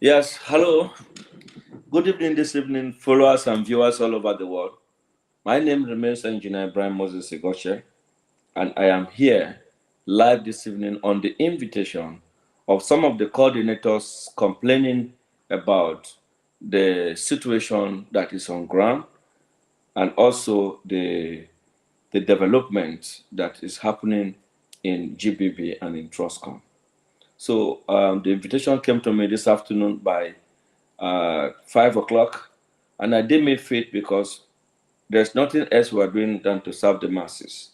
Yes, hello. Good evening this evening, followers and viewers all over the world. My name remains Engineer Brian Moses Egoche, and I am here live this evening on the invitation of some of the coordinators complaining about the situation that is on ground and also the development that is happening in GBB and in Trustcom. So the invitation came to me this afternoon by 5 o'clock, and I did make faith because there's nothing else we are doing than to serve the masses.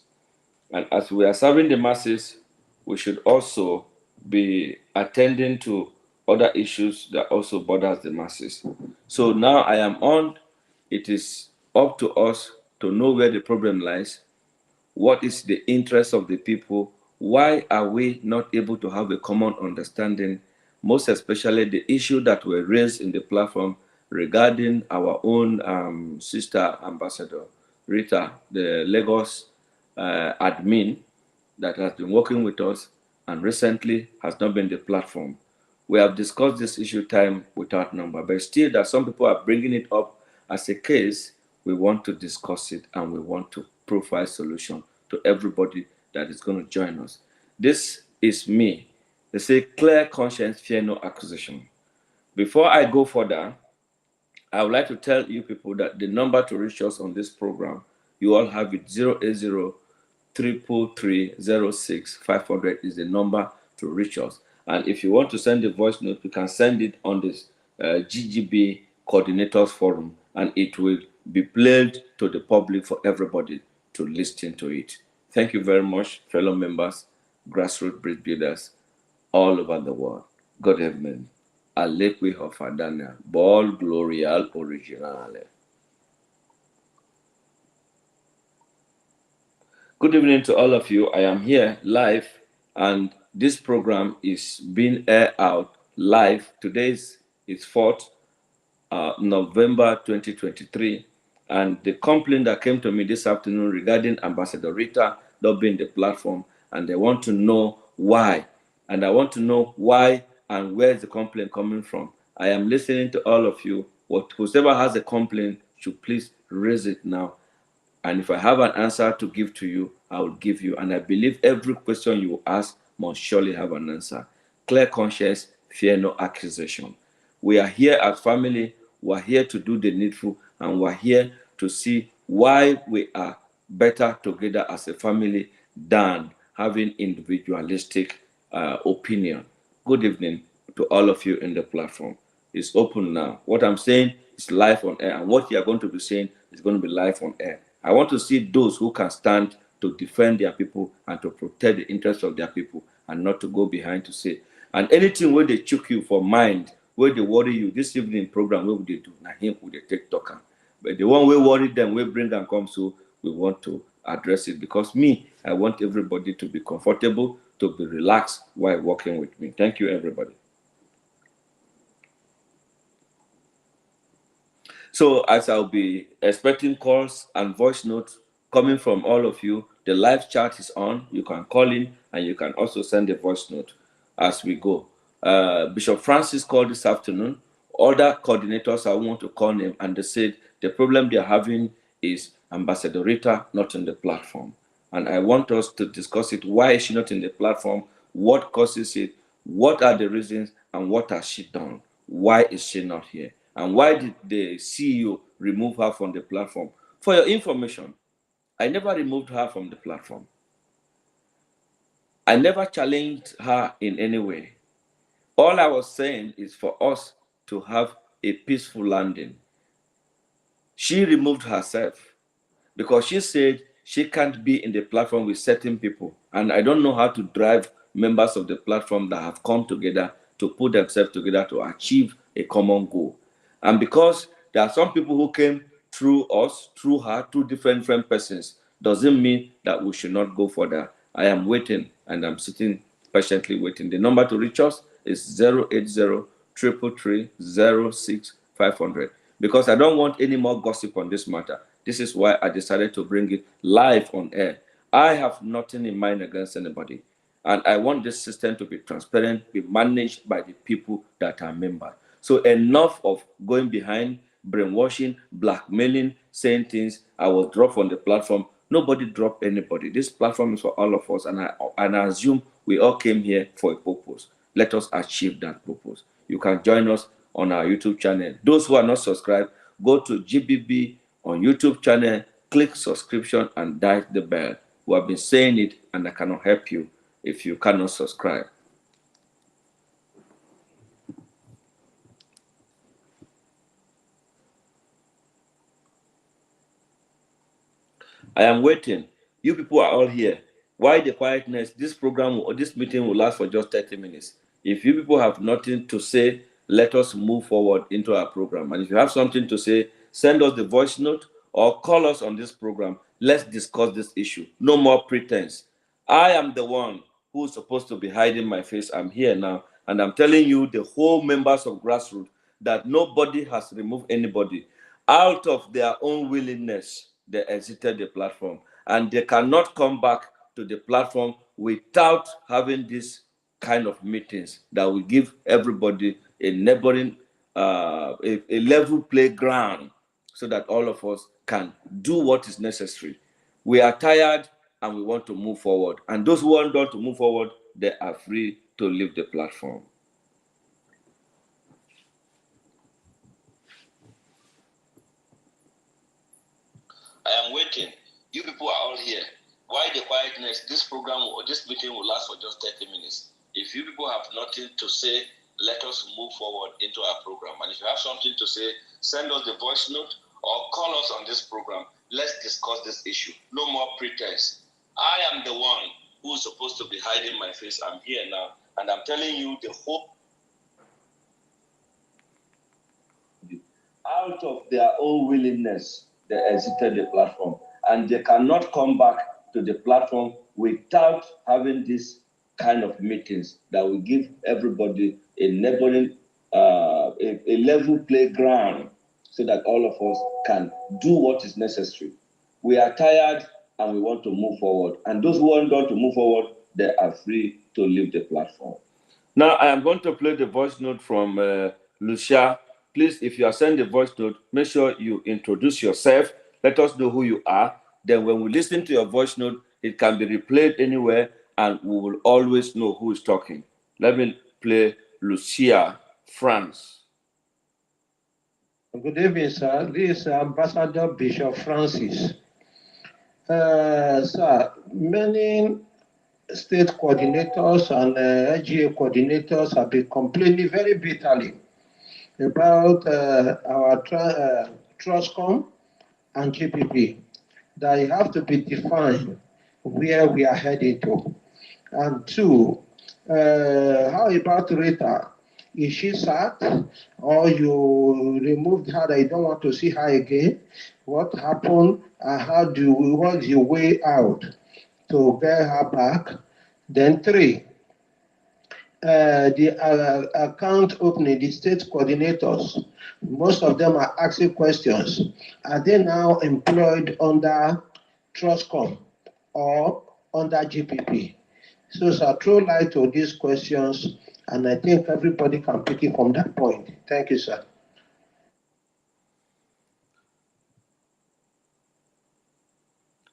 And as we are serving the masses, we should also be attending to other issues that also bothers the masses. So now I am on. It is up to us to know where the problem lies. What is the interest of the people? Why are we not able to have a common understanding, most especially the issue that were raised in the platform regarding our own sister ambassador, Rita, the Lagos admin that has been working with us and recently has not been the platform. We have discussed this issue time without number, but still that some people are bringing it up as a case. We want to discuss it and we want to provide solution to everybody that is going to join us. This is me. They say clear conscience, fear no accusation. Before I go further, I would like to tell you people that the number to reach us on this program, you all have it 080 333 is the number to reach us. And if you want to send a voice note, you can send it on this GGB Coordinators Forum, and it will be played to the public for everybody to listen to it. Thank you very much, fellow members, grassroots bridge builders all over the world. Good evening. Alekwi Hofadana, Ball Glorial Originale. Good evening to all of you. I am here live, and this program is being aired out live. Today is 4th November 2023, and the complaint that came to me this afternoon regarding Ambassador Rita not being the platform, and they want to know why. And I want to know why and where is the complaint coming from. I am listening to all of you. Whoever has a complaint should please raise it now. And if I have an answer to give to you, I will give you. And I believe every question you ask must surely have an answer. Clear conscience, fear no accusation. We are here as family. We're here to do the needful, and we're here to see why we are better together as a family than having individualistic opinion. Good evening to all of you in the platform. It's open now. What I'm saying is live on air, and what you are going to be saying is going to be live on air. I want to see those who can stand to defend their people and to protect the interests of their people, and not to go behind to say. And anything where they choke you for mind, where they worry you, this evening program, what would they do? Now him would they take talker. But the one we worry them, we bring and come, so we want to address it, because me, I want everybody to be comfortable, to be relaxed while working with me. Thank you, everybody. So as I'll be expecting calls and voice notes coming from all of you, the live chat is on. You can call in and you can also send a voice note as we go. Bishop Francis called this afternoon. Other coordinators, I want to call them, and they said the problem they're having is Ambassador Rita not on the platform. And I want us to discuss it. Why is she not in the platform? What causes it? What are the reasons? And what has she done? Why is she not here? And why did the CEO remove her from the platform? For your information, I never removed her from the platform. I never challenged her in any way. All I was saying is for us to have a peaceful landing. She removed herself because she said she can't be in the platform with certain people. And I don't know how to drive members of the platform that have come together to put themselves together to achieve a common goal. And because there are some people who came through us, through her, through different persons, doesn't mean that we should not go further. I am waiting, and I'm sitting patiently waiting. The number to reach us is 080 333 500, because I don't want any more gossip on this matter. This is why I decided to bring it live on air. I have nothing in mind against anybody, and I want this system to be transparent, be managed by the people that are members. So enough of going behind, brainwashing, blackmailing, saying things. I was dropped on the platform. Nobody dropped anybody. This platform is for all of us, and I assume we all came here for a purpose. Let us achieve that purpose. You can join us on our YouTube channel. Those who are not subscribed, go to GBB on YouTube channel, click subscription, and dial the bell. We have been saying it, and I cannot help you if you cannot subscribe. I am waiting. You people are all here. Why the quietness? This program or this meeting will last for just 30 minutes. If you people have nothing to say, let us move forward into our program. And if you have something to say, send us the voice note or call us on this program. Let's discuss this issue. No more pretense. I am the one who's supposed to be hiding my face. I'm here now. And I'm telling you, the whole members of Grassroots, that nobody has removed anybody. Out of their own willingness, they exited the platform. And they cannot come back to the platform without having this kind of meetings that will give everybody a neighboring, a level playground so that all of us can do what is necessary. We are tired and we want to move forward. And those who want to move forward, they are free to leave the platform. I am waiting. You people are all here. Why the quietness? This program or this meeting will last for just 30 minutes. If you people have nothing to say, let us move forward into our program. And if you have something to say, send us the voice note or call us on this program. Let's discuss this issue. No more pretense. I am the one who's supposed to be hiding my face. I'm here now. And I'm telling you the whole out of their own willingness, they exited the platform. And they cannot come back to the platform without having this kind of meetings that will give everybody a neighboring, a level playground so that all of us can do what is necessary. We are tired and we want to move forward. And those who want to move forward, they are free to leave the platform. Now, I am going to play the voice note from Lucia. Please, if you are sending the voice note, make sure you introduce yourself. Let us know who you are. Then when we listen to your voice note, it can be replayed anywhere and we will always know who is talking. Let me play Lucia, France. Good evening, sir. This is Ambassador Bishop Francis. Sir, many state coordinators and LGA coordinators have been complaining very bitterly about our Trustcom and GPP, that it have to be defined where we are heading to. And two, how about Rita? Is she sacked or you removed her that you don't want to see her again? What happened and what's the way out to get her back? Then three, the account opening, the state coordinators, most of them are asking questions. Are they now employed under Trustcom or under GPP? So, sir, throw light to these questions, and I think everybody can pick it from that point. Thank you, sir.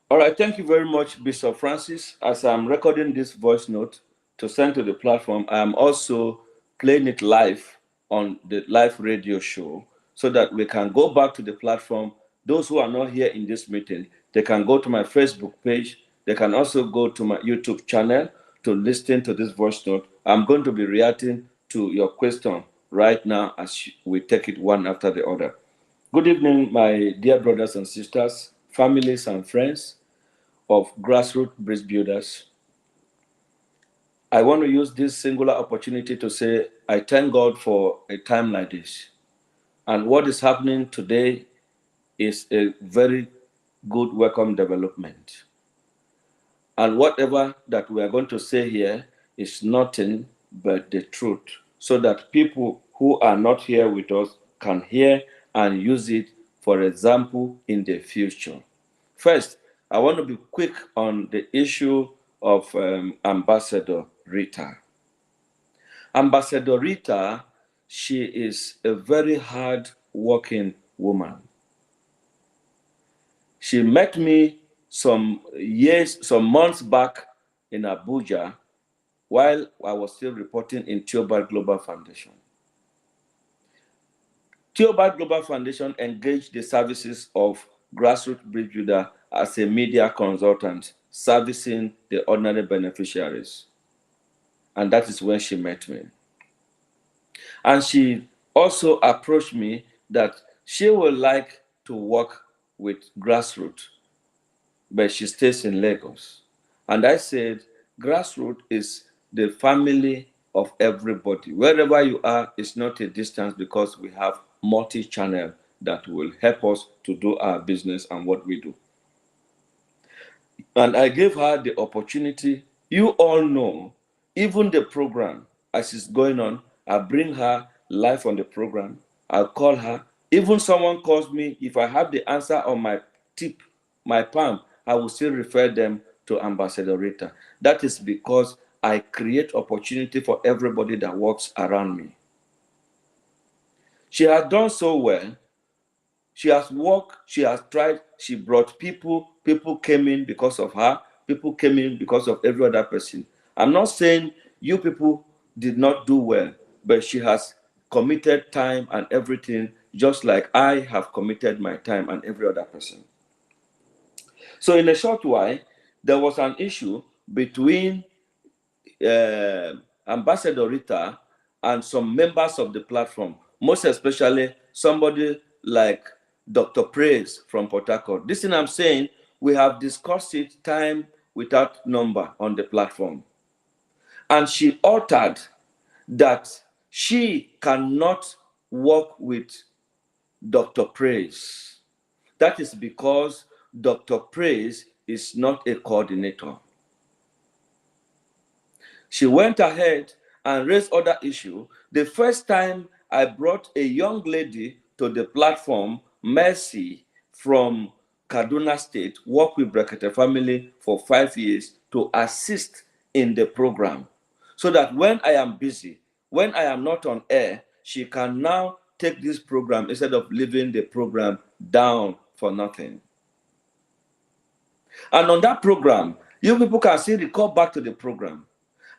All right, thank you very much, Bishop Francis. As I'm recording this voice note to send to the platform, I am also playing it live on the live radio show so that we can go back to the platform. Those who are not here in this meeting, they can go to my Facebook page. They can also go to my YouTube channel to listen to this voice note. I'm going to be reacting to your question right now as we take it one after the other. Good evening, my dear brothers and sisters, families and friends of Grassroots Bridge Builders. I want to use this singular opportunity to say I thank God for a time like this. And what is happening today is a very good, welcome development. And whatever that we are going to say here is nothing but the truth, so that people who are not here with us can hear and use it for example in the future. First, I want to be quick on the issue of Ambassador Rita. Ambassador Rita she is a very hard working woman. She met me some months back in Abuja while I was still reporting in Theobald Global Foundation. Theobald Global Foundation engaged the services of Grassroots Bridge Builder as a media consultant, servicing the ordinary beneficiaries. And that is when she met me. And she also approached me that she would like to work with Grassroots, but she stays in Lagos. And I said, Grassroots is the family of everybody. Wherever you are, it's not a distance because we have multi-channel that will help us to do our business and what we do. And I gave her the opportunity. You all know, even the program, as it's going on, I bring her live on the program. I'll call her. Even someone calls me, if I have the answer on my tip, my palm, I will still refer them to Ambassador Rita. That is because I create opportunity for everybody that works around me. She has done so well. She has worked, she has tried, she brought people came in because of her, people came in because of every other person. I'm not saying you people did not do well, but she has committed time and everything, just like I have committed my time and every other person. So in a short while, there was an issue between Ambassador Rita and some members of the platform, most especially somebody like Dr. Praise from Port Harcourt. This thing I'm saying, we have discussed it time without number on the platform. And she uttered that she cannot work with Dr. Praise. That is because Dr. Praise is not a coordinator. She went ahead and raised other issues. The first time I brought a young lady to the platform, Mercy, from Kaduna State, worked with Brekete family for 5 years to assist in the program. So that when I am busy, when I am not on air, she can now take this program instead of leaving the program down for nothing. And on that program, you people can still recall back to the program.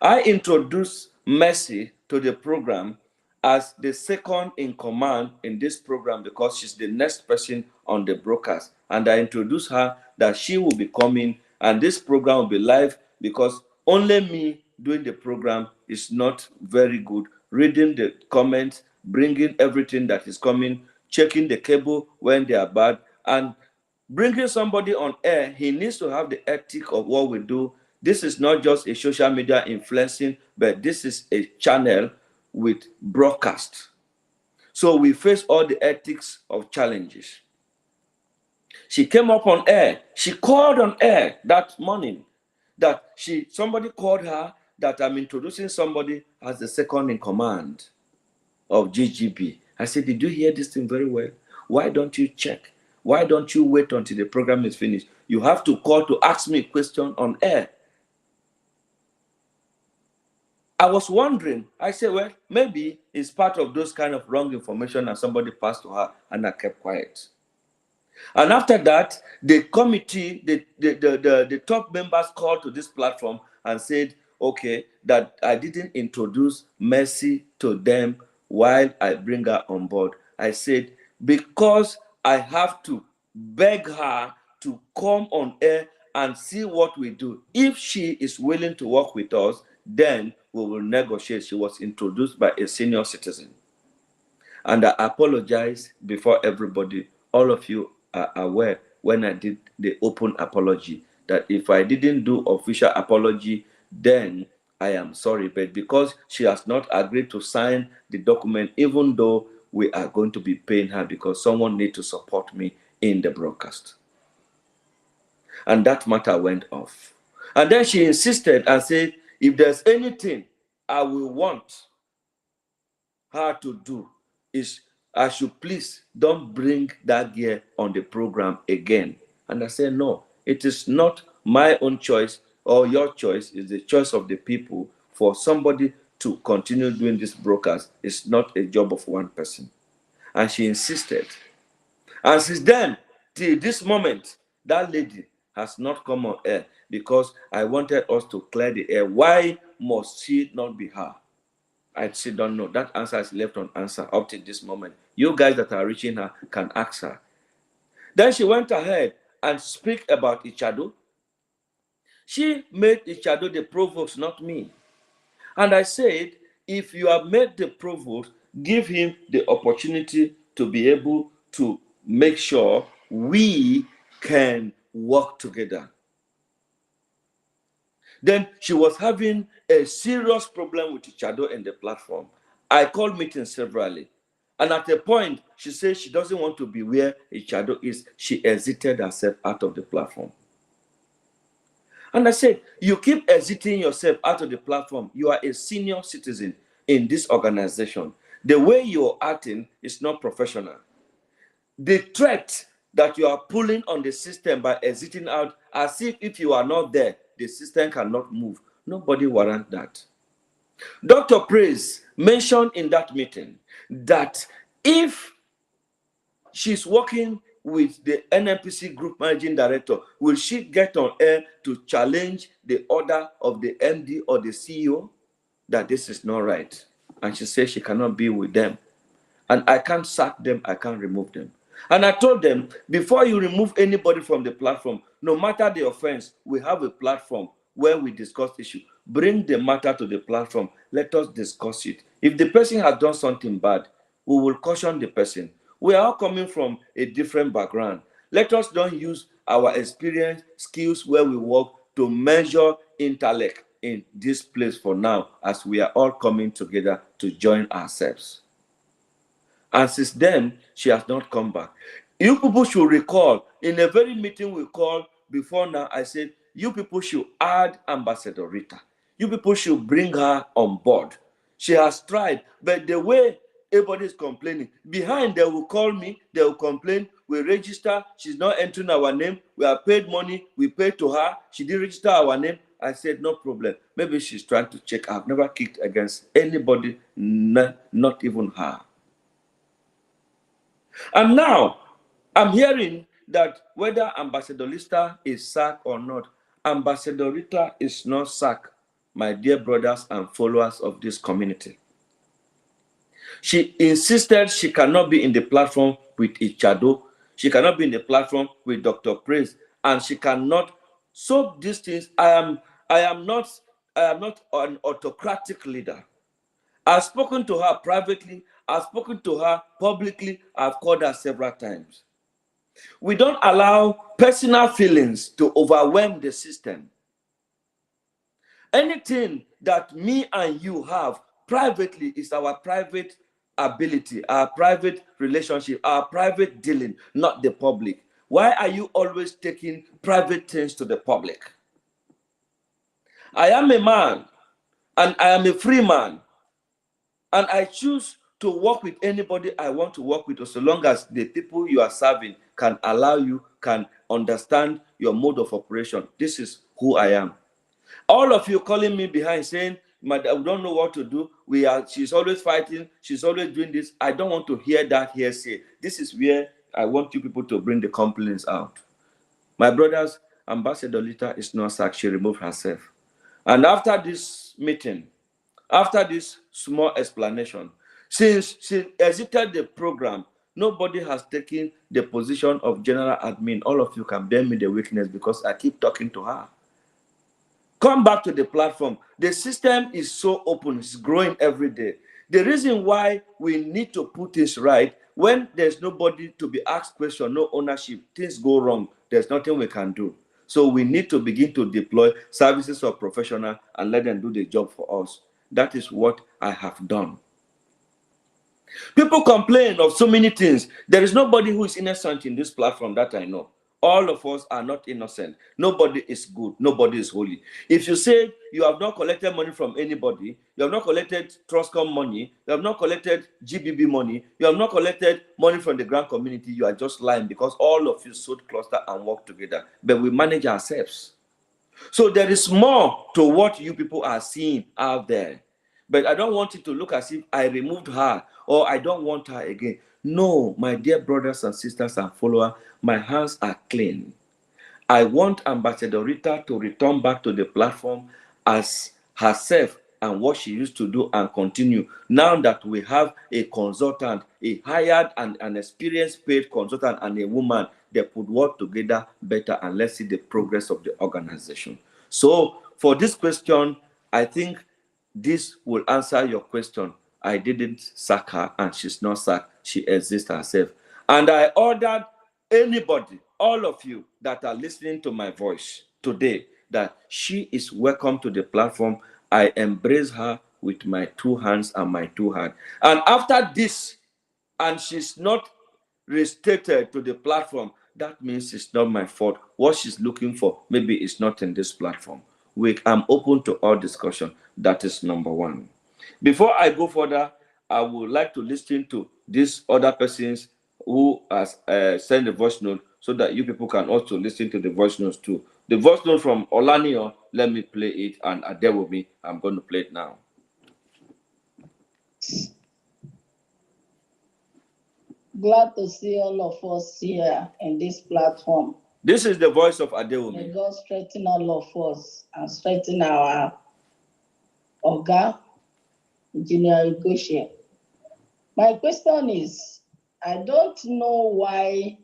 I introduced Mercy to the program as the second in command in this program because she's the next person on the broadcast. And I introduced her that she will be coming and this program will be live because only me doing the program is not very good. Reading the comments, bringing everything that is coming, checking the cable when they are bad, and bringing somebody on air, he needs to have the ethic of what we do. This is not just a social media influencing, but this is a channel with broadcast. So we face all the ethics of challenges. She came up on air. She called on air that morning that somebody called her that I'm introducing somebody as the second in command of GGB. I said, did you hear this thing very well? Why don't you check? Why don't you wait until the program is finished? You have to call to ask me a question on air. I was wondering, I said, well, maybe it's part of those kind of wrong information that somebody passed to her, and I kept quiet. And after that, the committee, the top members called to this platform and said, okay, that I didn't introduce Mercy to them while I bring her on board. I said, because I have to beg her to come on air and see what we do. If she is willing to work with us, then we will negotiate. She was introduced by a senior citizen. And I apologize before everybody. All of you are aware when I did the open apology that if I didn't do official apology, then I am sorry. But because she has not agreed to sign the document, even though we are going to be paying her because someone needs to support me in the broadcast. And that matter went off. And then she insisted and said, if there's anything I will want her to do is I should please don't bring that gear on the program again. And I said, no, it is not my own choice or your choice. It's the choice of the people for somebody to continue doing this broadcast. It's not a job of one person. And she insisted. And since then, till this moment, that lady has not come on air because I wanted us to clear the air. Why must she not be her? I still don't know. That answer is left unanswered up to this moment. You guys that are reaching her can ask her. Then she went ahead and speak about Ichado. She made Ichado the provost, not me. And I said, if you have made the provost, give him the opportunity to be able to make sure we can work together. Then she was having a serious problem with Ichado and the platform. I called meetings severally. And at a point, she said she doesn't want to be where Ichado is. She exited herself out of the platform. And I said, you keep exiting yourself out of the platform. You are a senior citizen in this organization. The way you're acting is not professional. The threat that you are pulling on the system by exiting out, as if you are not there, the system cannot move. Nobody warrant that. Dr. Praise mentioned in that meeting that if she's working with the NNPC Group Managing Director, will she get on air to challenge the order of the MD or the CEO that this is not right? And she says she cannot be with them. And I can't sack them, I can't remove them. And I told them, before you remove anybody from the platform, no matter the offense, we have a platform where we discuss issue. Bring the matter to the platform. Let us discuss it. If the person has done something bad, we will caution the person. We are all coming from a different background. Let us don't use our experience, skills where we work to measure intellect in this place for now, as we are all coming together to join ourselves. And since then, she has not come back. You people should recall, in a very meeting we called before now, I said, you people should add Ambassador Rita. You people should bring her on board. She has tried, but the way everybody is complaining, behind they will call me, they will complain, we register, she's not entering our name, we have paid money, we paid to her, she didn't register our name. I said, no problem. Maybe she's trying to check. I've never kicked against anybody, not even her. And now, I'm hearing that whether Ambassador Lista is sacked or not, Ambassador Rita is not sacked, my dear brothers and followers of this community. She insisted she cannot be in the platform with Ichado. She cannot be in the platform with Dr. Praise, and she cannot. So these things, I am not an autocratic leader. I've spoken to her privately. I've spoken to her publicly. I've called her several times. We don't allow personal feelings to overwhelm the system. Anything that me and you have privately is our private ability, our private relationship, our private dealing, not the public. Why are you always taking private things to the public? I am a man, and I am a free man, and I choose to work with anybody I want to work with, so long as the people you are serving can allow you, can understand your mode of operation. This is who I am. All of you calling me behind saying, Madam, we don't know what to do. She's always fighting. She's always doing this. I don't want to hear that hearsay. This is where I want you people to bring the complaints out. My brothers, Ambassador Lita is not sacked. She removed herself. And after this meeting, after this small explanation, since she exited the program, nobody has taken the position of general admin. All of you can bear me the witness because I keep talking to her. Come back to the platform. The system is so open, it's growing every day. The reason why we need to put this right, when there's nobody to be asked questions, no ownership, things go wrong, there's nothing we can do. So we need to begin to deploy services of professionals and let them do the job for us. That is what I have done. People complain of so many things. There is nobody who is innocent in this platform that I know. All of us are not innocent. Nobody is good. Nobody is holy. If you say you have not collected money from anybody, you have not collected Trustcom money, you have not collected GBB money, you have not collected money from the grand community, you are just lying, because all of you sewed cluster and work together. But we manage ourselves. So there is more to what you people are seeing out there. But I don't want it to look as if I removed her or I don't want her again. No, my dear brothers and sisters and followers, my hands are clean. I want Ambassador Rita to return back to the platform as herself and what she used to do and continue. Now that we have a consultant, a hired and an experienced paid consultant and a woman, they could work together better and let's see the progress of the organization. So for this question, I think this will answer your question. I didn't sack her and she's not sacked. She exists herself. And I ordered anybody, all of you that are listening to my voice today, that she is welcome to the platform. I embrace her with my two hands and my two hearts. And after this, and she's not restated to the platform, that means it's not my fault. What she's looking for, maybe it's not in this platform. I'm open to all discussion. That is number one. Before I go further, I would like to listen to these other persons who has sent a voice note so that you people can also listen to the voice notes too. The voice note from Olanio, let me play it, and Ade with me, I'm going to play it now. Glad to see all of us here in this platform. This is the voice of Adewumi. May God strengthen all of us and strengthen our Oga, Engineer Igoshe. My question is, I don't know why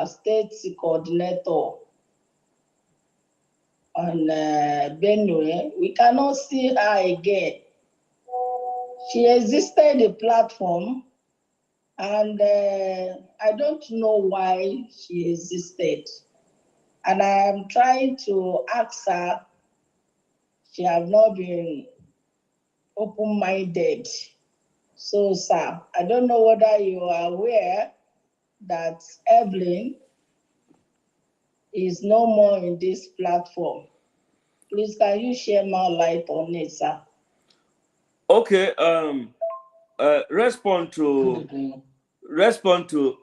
state coordinator on Benue, we cannot see her again. She existed in the platform, and I don't know why she existed. And I am trying to ask her, she has not been open-minded. So, sir, I don't know whether you are aware that Evelyn is no more in this platform. Please, can you share more light on it, sir? Okay, respond to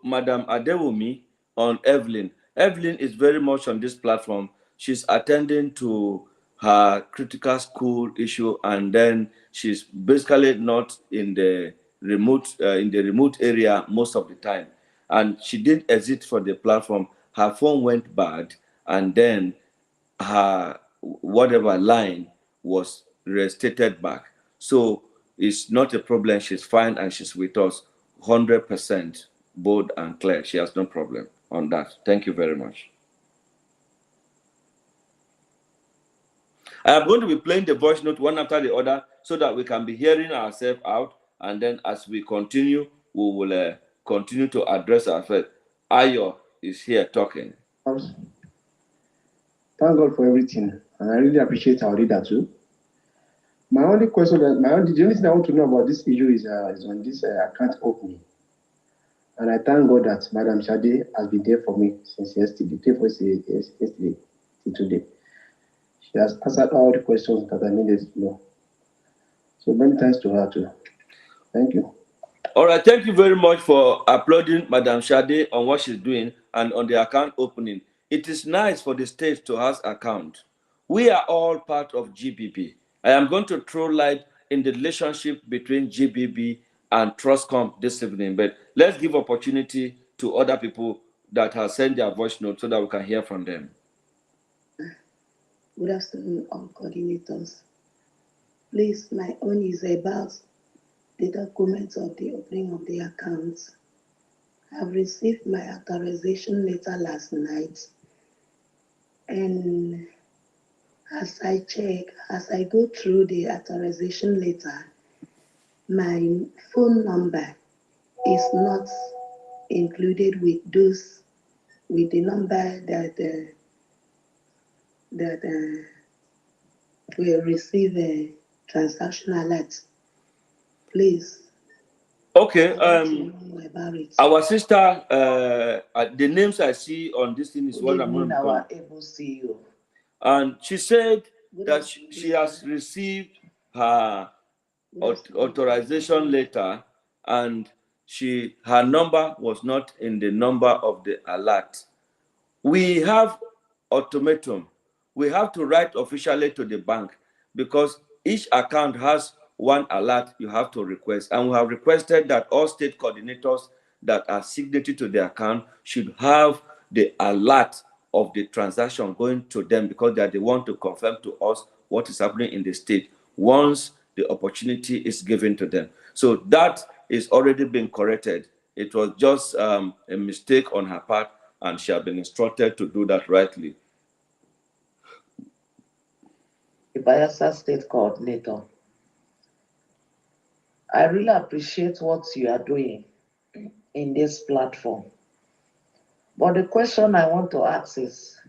Madam Adewumi on Evelyn. Evelyn is very much on this platform. She's attending to her critical school issue, and then she's basically not in the remote area most of the time. And she did exit for the platform. Her phone went bad, and then her whatever line was restated back. So it's not a problem. She's fine and she's with us 100% bold and clear. She has no problem on that. Thank you very much. I am going to be playing the voice note one after the other so that we can be hearing ourselves out. And then as we continue, we will continue to address ourselves. Ayo is here talking. Thank God for everything, and I really appreciate our leader too. My only question, the only thing I want to know about this issue is on this account opening. And I thank God that Madam Shade has been there for me since yesterday, yesterday till today. She has answered all the questions that I needed to know. So many thanks to her too. Thank you. All right, thank you very much for applauding Madam Shade on what she's doing and on the account opening. It is nice for the state to have account. We are all part of GBB. I am going to throw light in the relationship between GBB and Trustcom this evening, but let's give opportunity to other people that have sent their voice notes so that we can hear from them. Good afternoon, all coordinators. Please, my own is about the documents of the opening of the accounts. I've received my authorization letter last night, and as I go through the authorization letter, my phone number is not included with the number that will receive a transaction alert. Please. Okay. About it. Our sister, the names I see on this thing is what I'm going to call. Our able CEO. And she said that she has received her authorization letter, and her number was not in the number of the alert. We have ultimatum. We have to write officially to the bank because each account has one alert you have to request. And we have requested that all state coordinators that are signatory to the account should have the alert of the transaction going to them, because they are the one to confirm to us what is happening in the state once the opportunity is given to them. So that is already been corrected. It was just a mistake on her part, and she has been instructed to do that rightly. The Bayelsa State Coordinator, I really appreciate what you are doing in this platform. But the question I want to ask is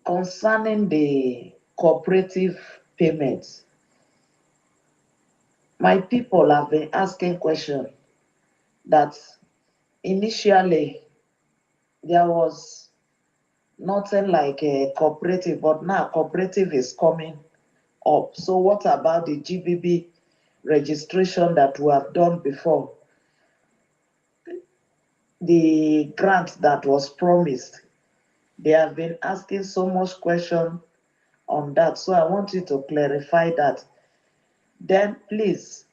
concerning the cooperative payments. My people have been asking questions that initially there was nothing like a cooperative, but now cooperative is coming up. So what about the GBB registration that we have done before? The grant that was promised. They have been asking so much question on that. So I want you to clarify that. Then please,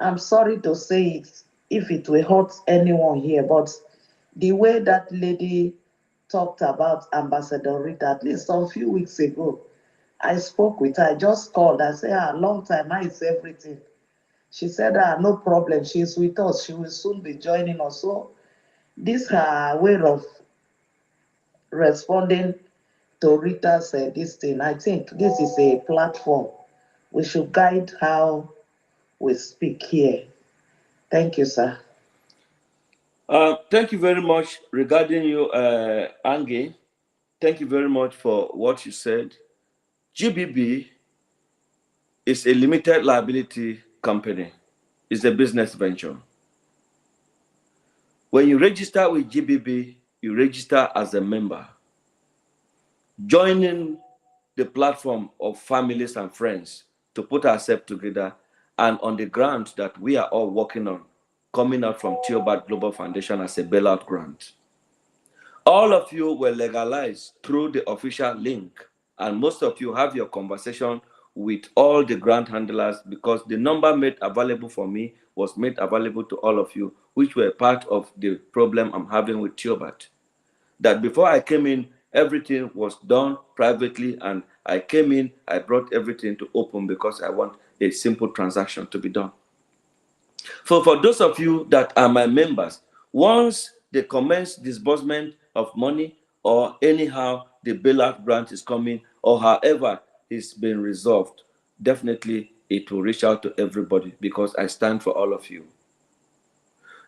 I'm sorry to say it if it will hurt anyone here, but the way that lady talked about Ambassador Rita, at least a few weeks ago, I spoke with her. I just called. I said, long time, how is everything? She said, no problem. She's with us. She will soon be joining us. So this her way of responding to Rita's this thing. I think this is a platform. We should guide how we speak here. Thank you, sir. Thank you very much regarding you, Angie. Thank you very much for what you said. GBB is a limited liability company. It's a business venture. When you register with GBB, you register as a member, joining the platform of families and friends to put ourselves together, and on the grant that we are all working on, coming out from Theobald Global Foundation as a bailout grant. All of you were legalized through the official link, and most of you have your conversation with all the grant handlers, because the number made available for me was made available to all of you, which were part of the problem I'm having with Theobald. That before I came in, everything was done privately, and I came in, I brought everything to open because I want a simple transaction to be done. For those of you that are my members, once they commence disbursement of money, or anyhow the bailout grant is coming, or however it's been resolved, definitely it will reach out to everybody, because I stand for all of you.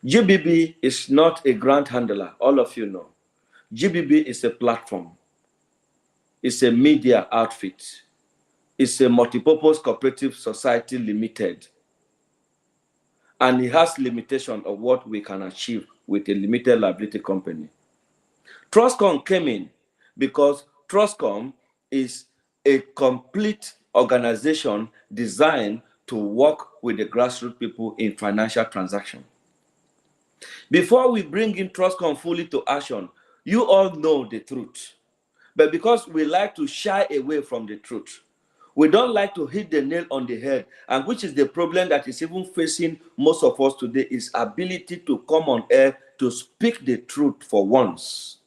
GBB is not a grant handler, all of you know. GBB is a platform. It's a media outfit. It's a multipurpose cooperative society limited. And it has limitation of what we can achieve with a limited liability company. Trustcom came in because Trustcom is a complete organization designed to work with the grassroots people in financial transaction. Before we bring in Trustcom fully to action, you all know the truth. But because we like to shy away from the truth, we don't like to hit the nail on the head, and which is the problem that is even facing most of us today, is ability to come on air to speak the truth for once.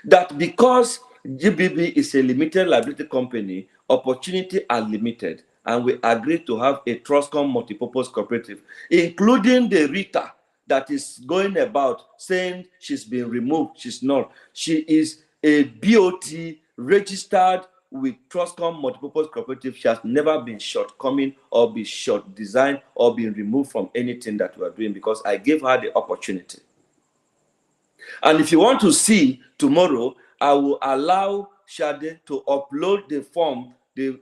That because GBB is a limited liability company, opportunities are limited, and we agreed to have a Trustcom multipurpose cooperative, including the Rita that is going about saying she's been removed. She's not. She is a BOT registered with Trustcom multipurpose cooperative. She has never been shortcoming or been short designed or been removed from anything that we are doing, because I gave her the opportunity. And if you want to see tomorrow, I will allow Shade to upload the form, the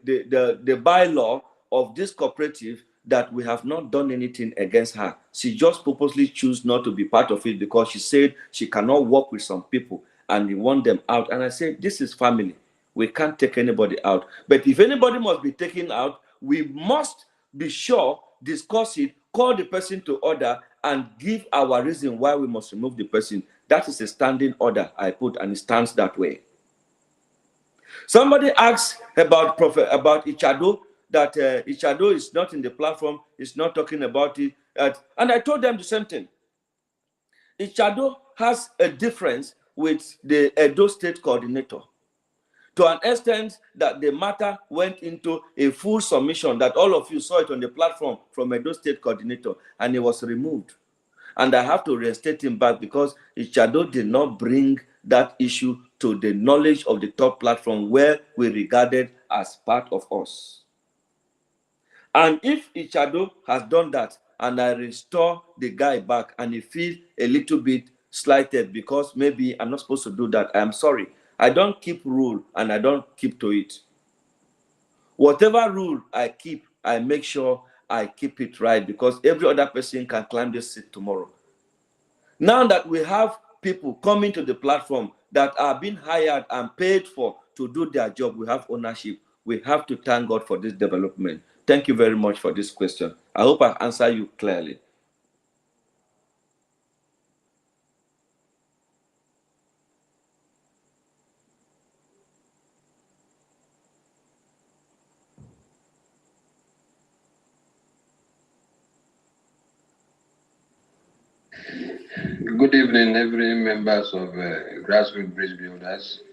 bylaw of this cooperative, that we have not done anything against her. She just purposely chose not to be part of it because she said she cannot work with some people and we want them out. And I said, this is family. We can't take anybody out. But if anybody must be taken out, we must be sure, discuss it, call the person to order, and give our reason why we must remove the person. That is a standing order I put, and it stands that way. Somebody asked about Ichado, that Ichado is not in the platform, is not talking about it. And I told them the same thing. Ichado has a difference with the Edo State coordinator, to an extent that the matter went into a full submission that all of you saw it on the platform from Edo State coordinator, and it was removed. And I have to reinstate him back because Ichado did not bring that issue to the knowledge of the top platform where we regarded as part of us. And if Ichado has done that and I restore the guy back and he feels a little bit slighted because maybe I'm not supposed to do that, I'm sorry. I don't keep rule and I don't keep to it. Whatever rule I keep, I make sure I keep it right because every other person can climb this seat tomorrow. Now that we have people coming to the platform that are being hired and paid for to do their job, we have ownership. We have to thank God for this development. Thank you very much for this question. I hope I answer you clearly. Good evening, every members of Grassroots Bridge Builders.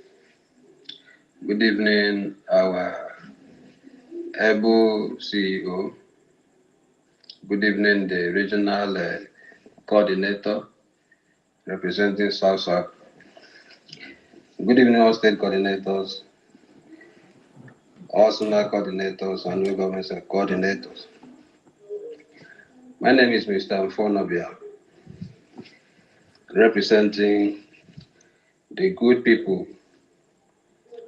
Good evening, our able CEO. Good evening, the regional coordinator representing South. Good evening, all state coordinators, all zonal coordinators, and new government coordinators. My name is Mr. Mfonobia, representing the good people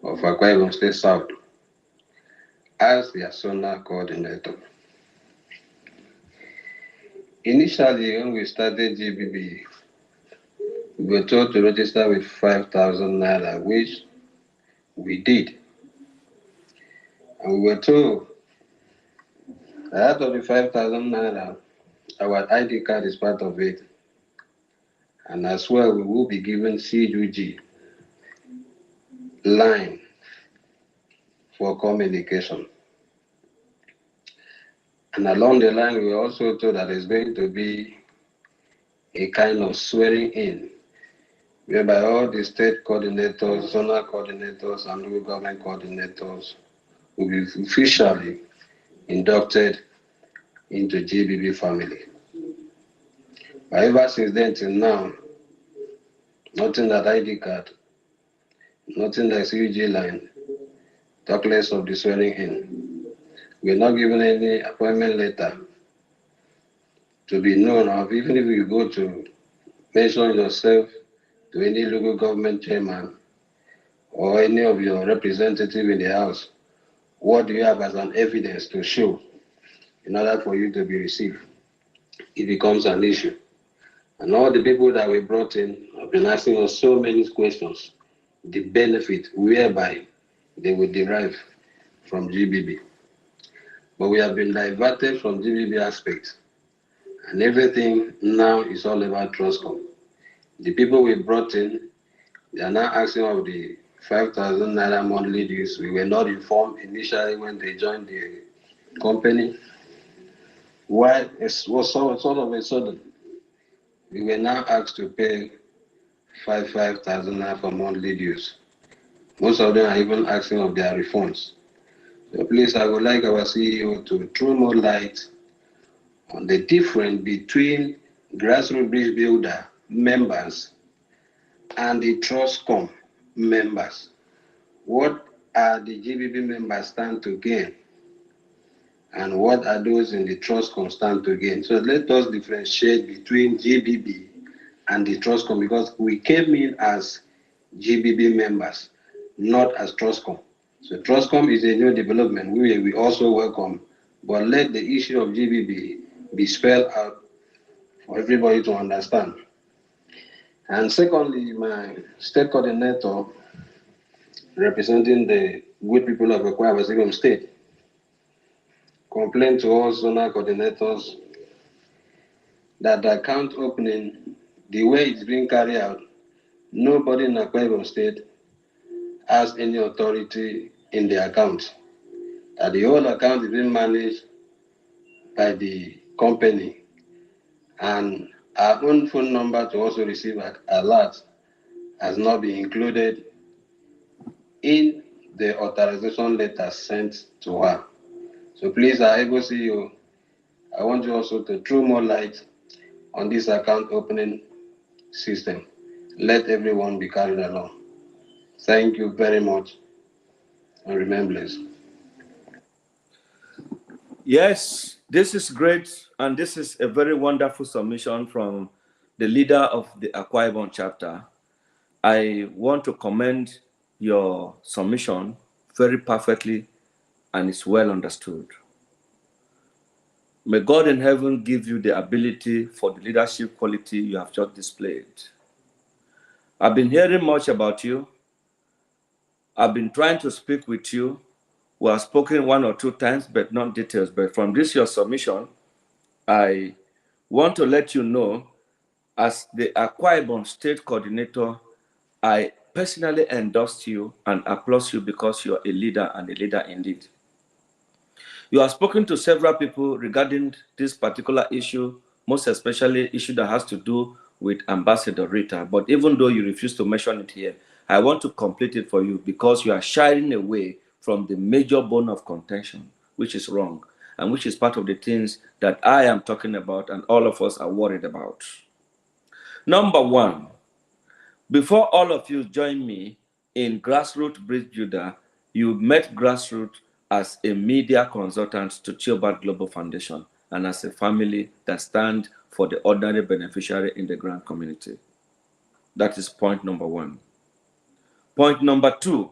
of Akwa Ibom State South as their zonal coordinator. Initially, when we started GBB, we were told to register with 5,000 naira, which we did. And we were told that out of the 5,000 naira, our ID card is part of it. And as well, we will be given CUG line for communication. And along the line, we were also told that there's going to be a kind of swearing in, whereby all the state coordinators, zonal coordinators, and local government coordinators will be officially inducted into GBB family. But ever since then till now, nothing that ID card, nothing that CUG line, talk less of the swearing in. We're not given any appointment letter to be known of, even if you go to mention yourself to any local government chairman or any of your representative in the house. What do you have as an evidence to show in order for you to be received? It becomes an issue. And all the people that we brought in have been asking us so many questions, the benefit whereby they will derive from GBB. But we have been diverted from GBB aspects, and everything now is all about Trustcom. The people we brought in, they are now asking of the 5,000 naira monthly dues. We were not informed initially when they joined the company. Why it was sort of a sudden, we were now asked to pay 5,000 naira for monthly dues. Most of them are even asking of their refunds. So please, I would like our CEO to throw more light on the difference between grassroots bridge builder members and the Trustcom members. What are the GBB members stand to gain? And what are those in the Trustcom stand to gain? So let us differentiate between GBB and the Trustcom, because we came in as GBB members, not as Trustcom. So Trustcom is a new development we also welcome, but let the issue of GBB be spelled out for everybody to understand. And secondly, my state coordinator representing the good people of Akwa Ibom State complained to all zonal coordinators that the account opening, the way it's being carried out, nobody in Akwa Ibom State has any authority in the account. that the whole account is being managed by the company, and our own phone number to also receive alert has not been included in the authorization letter sent to her. So please, our able CEO, I want you also to throw more light on this account opening system. Let everyone be carried along. Thank you very much, and remain blessed. Yes, this is great, and this is a very wonderful submission from the leader of the Akwa Ibom chapter. I want to commend your submission very perfectly, and it's well understood. May God in heaven give you the ability for the leadership quality you have just displayed. I've been hearing much about you. I've been trying to speak with you. We have spoken one or two times, but not details. But from this, your submission, I want to let you know, as the Akwa Ibom State Coordinator, I personally endorse you and applaud you because you're a leader, and a leader indeed. You have spoken to several people regarding this particular issue, most especially issue that has to do with Ambassador Rita. But even though you refuse to mention it here, I want to complete it for you because you are shying away from the major bone of contention, which is wrong, and which is part of the things that I am talking about and all of us are worried about. Number one, before all of you join me in Grassroots Bridge Judah, you met Grassroots as a media consultant to Gbb Global Foundation and as a family that stand for the ordinary beneficiary in the grand community. That is point number one. Point number two,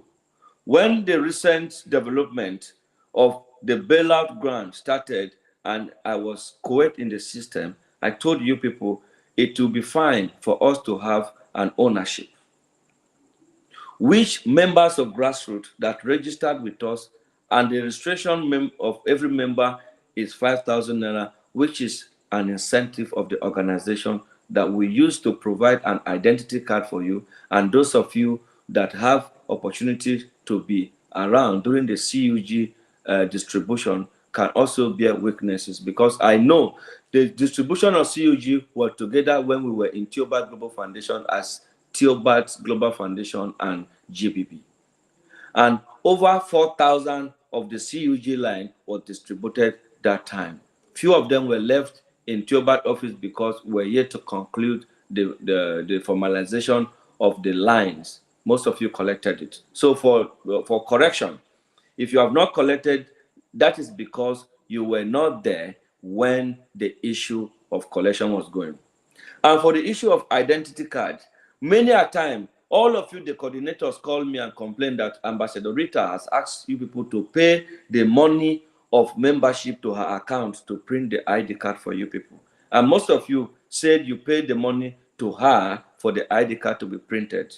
when the recent development of the bailout grant started and I was co-ed in the system, I told you people it will be fine for us to have an ownership, which members of Grassroots that registered with us, and the registration of every member is 5,000 naira, which is an incentive of the organization that we use to provide an identity card for you. And those of you that have opportunity to be around during the CUG distribution can also bear witnesses, because I know the distribution of CUG were together when we were in Gbb Global Foundation as Gbb Global Foundation and GBB. And over 4,000 of the CUG line was distributed that time. Few of them were left in Gbb office because we were yet to conclude the formalization of the lines. Most of you collected it. So for correction, if you have not collected, that is because you were not there when the issue of collection was going. And for the issue of identity card, many a time, all of you, the coordinators, call me and complain that Ambassador Rita has asked you people to pay the money of membership to her account to print the ID card for you people. And most of you said you paid the money to her for the ID card to be printed.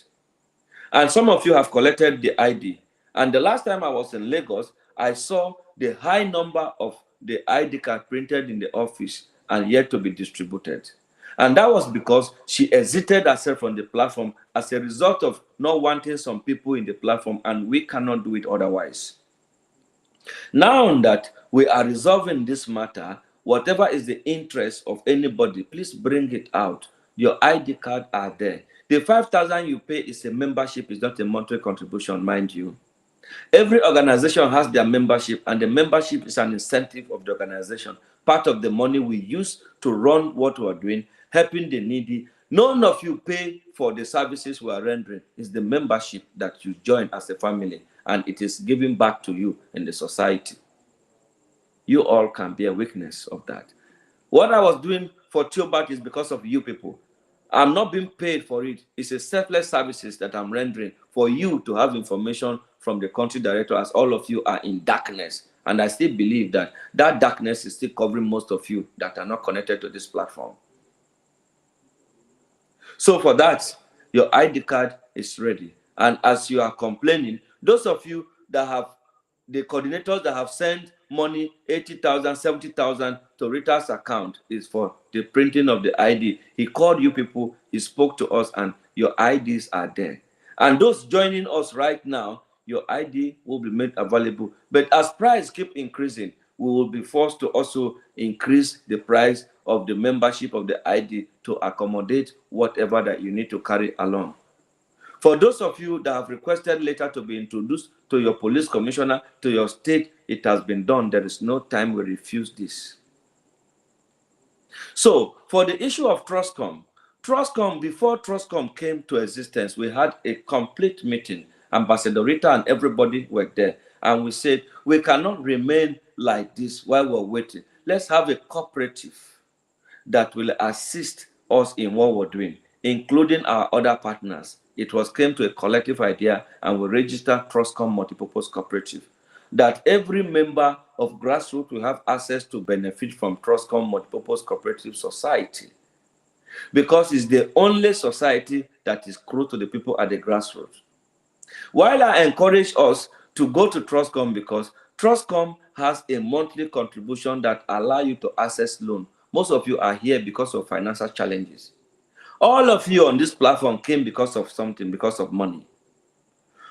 And some of you have collected the ID. And the last time I was in Lagos, I saw the high number of the ID card printed in the office and yet to be distributed. And that was because she exited herself from the platform as a result of not wanting some people in the platform, and we cannot do it otherwise. Now that we are resolving this matter, whatever is the interest of anybody, please bring it out. Your ID card are there. The 5,000 you pay is a membership, is not a monthly contribution, mind you. Every organization has their membership, and the membership is an incentive of the organization. Part of the money we use to run what we are doing, helping the needy. None of you pay for the services we are rendering. It's the membership that you join as a family, and it is given back to you in the society. You all can be a witness of that. What I was doing for Gbb is because of you people. I'm not being paid for it. It's a selfless services that I'm rendering for you to have information from the country director, as all of you are in darkness. And I still believe that that darkness is still covering most of you that are not connected to this platform. So for that, your ID card is ready. And as you are complaining, those of you that have, the coordinators that have sent money, 80,000, 70,000 to Rita's account is for the printing of the ID. He called you people, he spoke to us, and your IDs are there. And those joining us right now, your ID will be made available. But as price keep increasing, we will be forced to also increase the price of the membership of the ID to accommodate whatever that you need to carry along. For those of you that have requested later to be introduced to your police commissioner, to your state, it has been done. There is no time we refuse this. So, for the issue of Trustcom, before Trustcom came to existence, we had a complete meeting. Ambassador Rita and everybody were there. And we said, we cannot remain like this while we're waiting. Let's have a cooperative that will assist us in what we're doing, including our other partners. It was came to a collective idea, and we registered Trustcom Multipurpose Cooperative, that every member of grassroots will have access to benefit from Trustcom Multipurpose Cooperative Society, because it's the only society that is close to the people at the grassroots. While I encourage us to go to Trustcom, because Trustcom has a monthly contribution that allow you to access loan. Most of you are here because of financial challenges. All of you on this platform came because of something, because of money.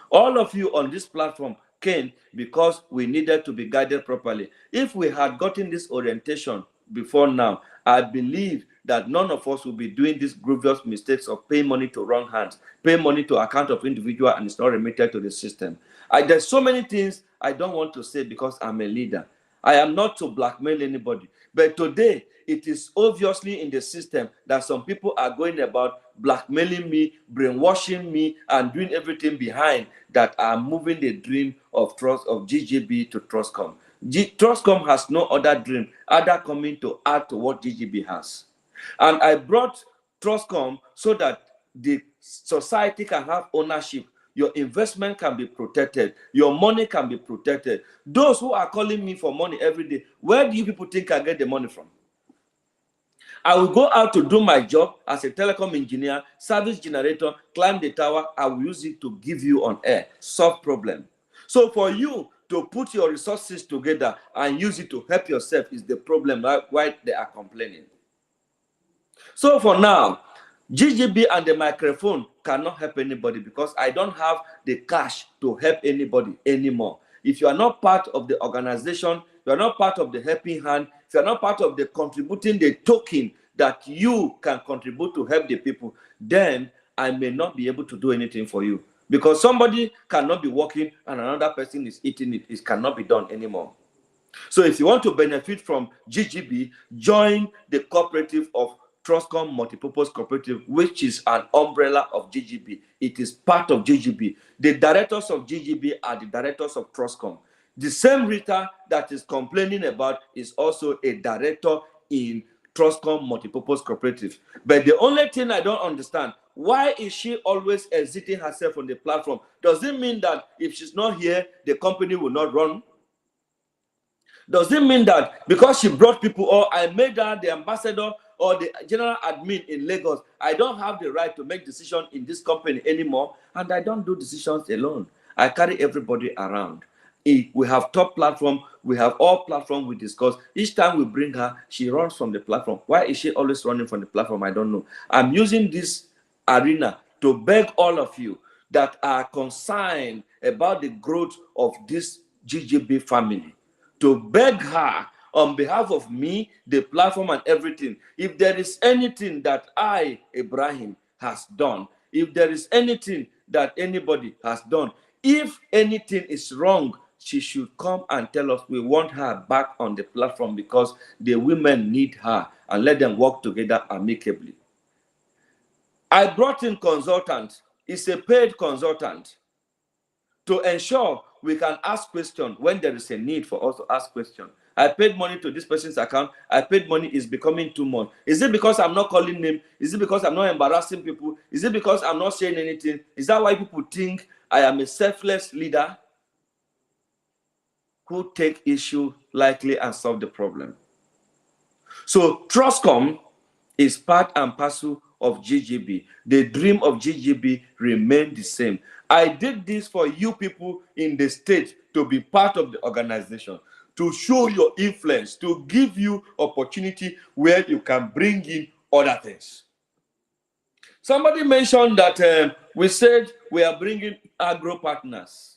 All of you on this platform came because we needed to be guided properly. If we had gotten this orientation before now, I believe that none of us will be doing these grievous mistakes of paying money to wrong hands, pay money to account of individual, and it's not remitted to the system. There's so many things I don't want to say because I'm a leader. I am not to blackmail anybody. But today, it is obviously in the system that some people are going about blackmailing me, brainwashing me, and doing everything behind that are moving the dream of GGB to Trustcom. Trustcom has no other dream other coming to add to what GGB has. And I brought Trustcom so that the society can have ownership. Your investment can be protected. Your money can be protected. Those who are calling me for money every day, where do you people think I get the money from? I will go out to do my job as a telecom engineer, service generator, climb the tower. I will use it to give you on air, solve problem. So for you to put your resources together and use it to help yourself is the problem, why they are complaining. So for now, GGB and the microphone cannot help anybody because I don't have the cash to help anybody anymore. If you are not part of the organization, you are not part of the helping hand, if you are not part of the contributing the token that you can contribute to help the people, then I may not be able to do anything for you. Because somebody cannot be working and another person is eating it. It cannot be done anymore. So if you want to benefit from GGB, join the cooperative of Trustcom Multipurpose Cooperative, which is an umbrella of GGB. It is part of GGB. The directors of GGB are the directors of Trustcom. The same Rita that is complaining about is also a director in Trustcom Multipurpose Cooperative. But the only thing I don't understand, why is she always exiting herself on the platform? Does it mean that if she's not here, the company will not run? Does it mean that because she brought people, or I made her the ambassador or the general admin in Lagos, I don't have the right to make decisions in this company anymore? And I don't do decisions alone. I carry everybody around. We have top platform, we have all platform we discuss. Each time we bring her, she runs from the platform. Why is she always running from the platform? I don't know. I'm using this arena to beg all of you that are concerned about the growth of this GGB family, to beg her on behalf of me, the platform, and everything. If there is anything that I, Ibrahim, has done, if there is anything that anybody has done, if anything is wrong, she should come and tell us. We want her back on the platform because the women need her, and let them work together amicably. I brought in consultant. It's a paid consultant to ensure we can ask questions when there is a need for us to ask questions. I paid money to this person's account. I paid money, is becoming 2 months. Is it because I'm not calling name? Is it because I'm not embarrassing people? Is it because I'm not saying anything? Is that why people think I am a selfless leader who take issue lightly and solve the problem? So Trustcom is part and parcel of GGB. The dream of GGB remained the same. I did this for you people in the state to be part of the organization, to show your influence, to give you opportunity where you can bring in other things. Somebody mentioned that we said we are bringing agro partners.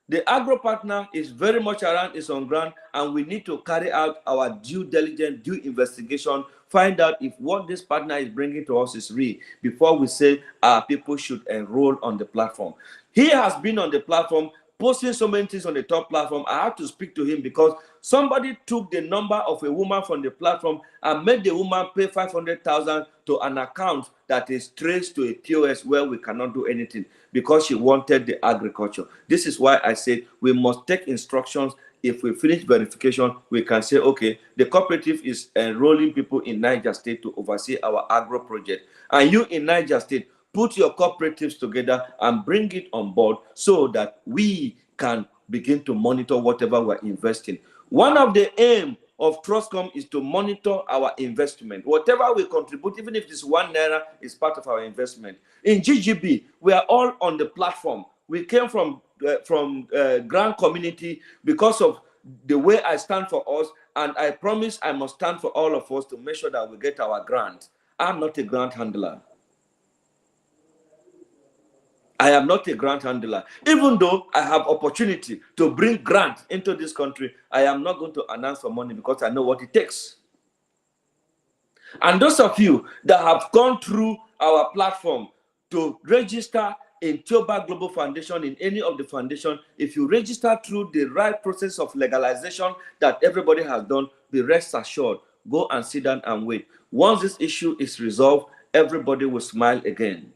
The agro partner is very much around, is on ground, and we need to carry out our due diligence, due investigation, find out if what this partner is bringing to us is real before we say our people should enroll on the platform. He has been on the platform posting so many things on the top platform. I had to speak to him because somebody took the number of a woman from the platform and made the woman pay 500,000 to an account that is traced to a POS where we cannot do anything because she wanted the agriculture. This is why I said we must take instructions. If we finish verification, we can say, okay, the cooperative is enrolling people in Niger State to oversee our agro project. And you in Niger State, put your cooperatives together and bring it on board so that we can begin to monitor whatever we're investing. One of the aim of Trustcom is to monitor our investment. Whatever we contribute, even if it's 1 naira, is part of our investment. In GGB, we are all on the platform. We came from Grand Community because of the way I stand for us, and I promise I must stand for all of us to make sure that we get our grant. I'm not a grant handler. I am not a grant handler. Even though I have opportunity to bring grant into this country, I am not going to announce for money because I know what it takes. And those of you that have gone through our platform to register in Tioba Global Foundation, in any of the foundation, if you register through the right process of legalization that everybody has done, be rest assured, go and sit down and wait. Once this issue is resolved, everybody will smile again.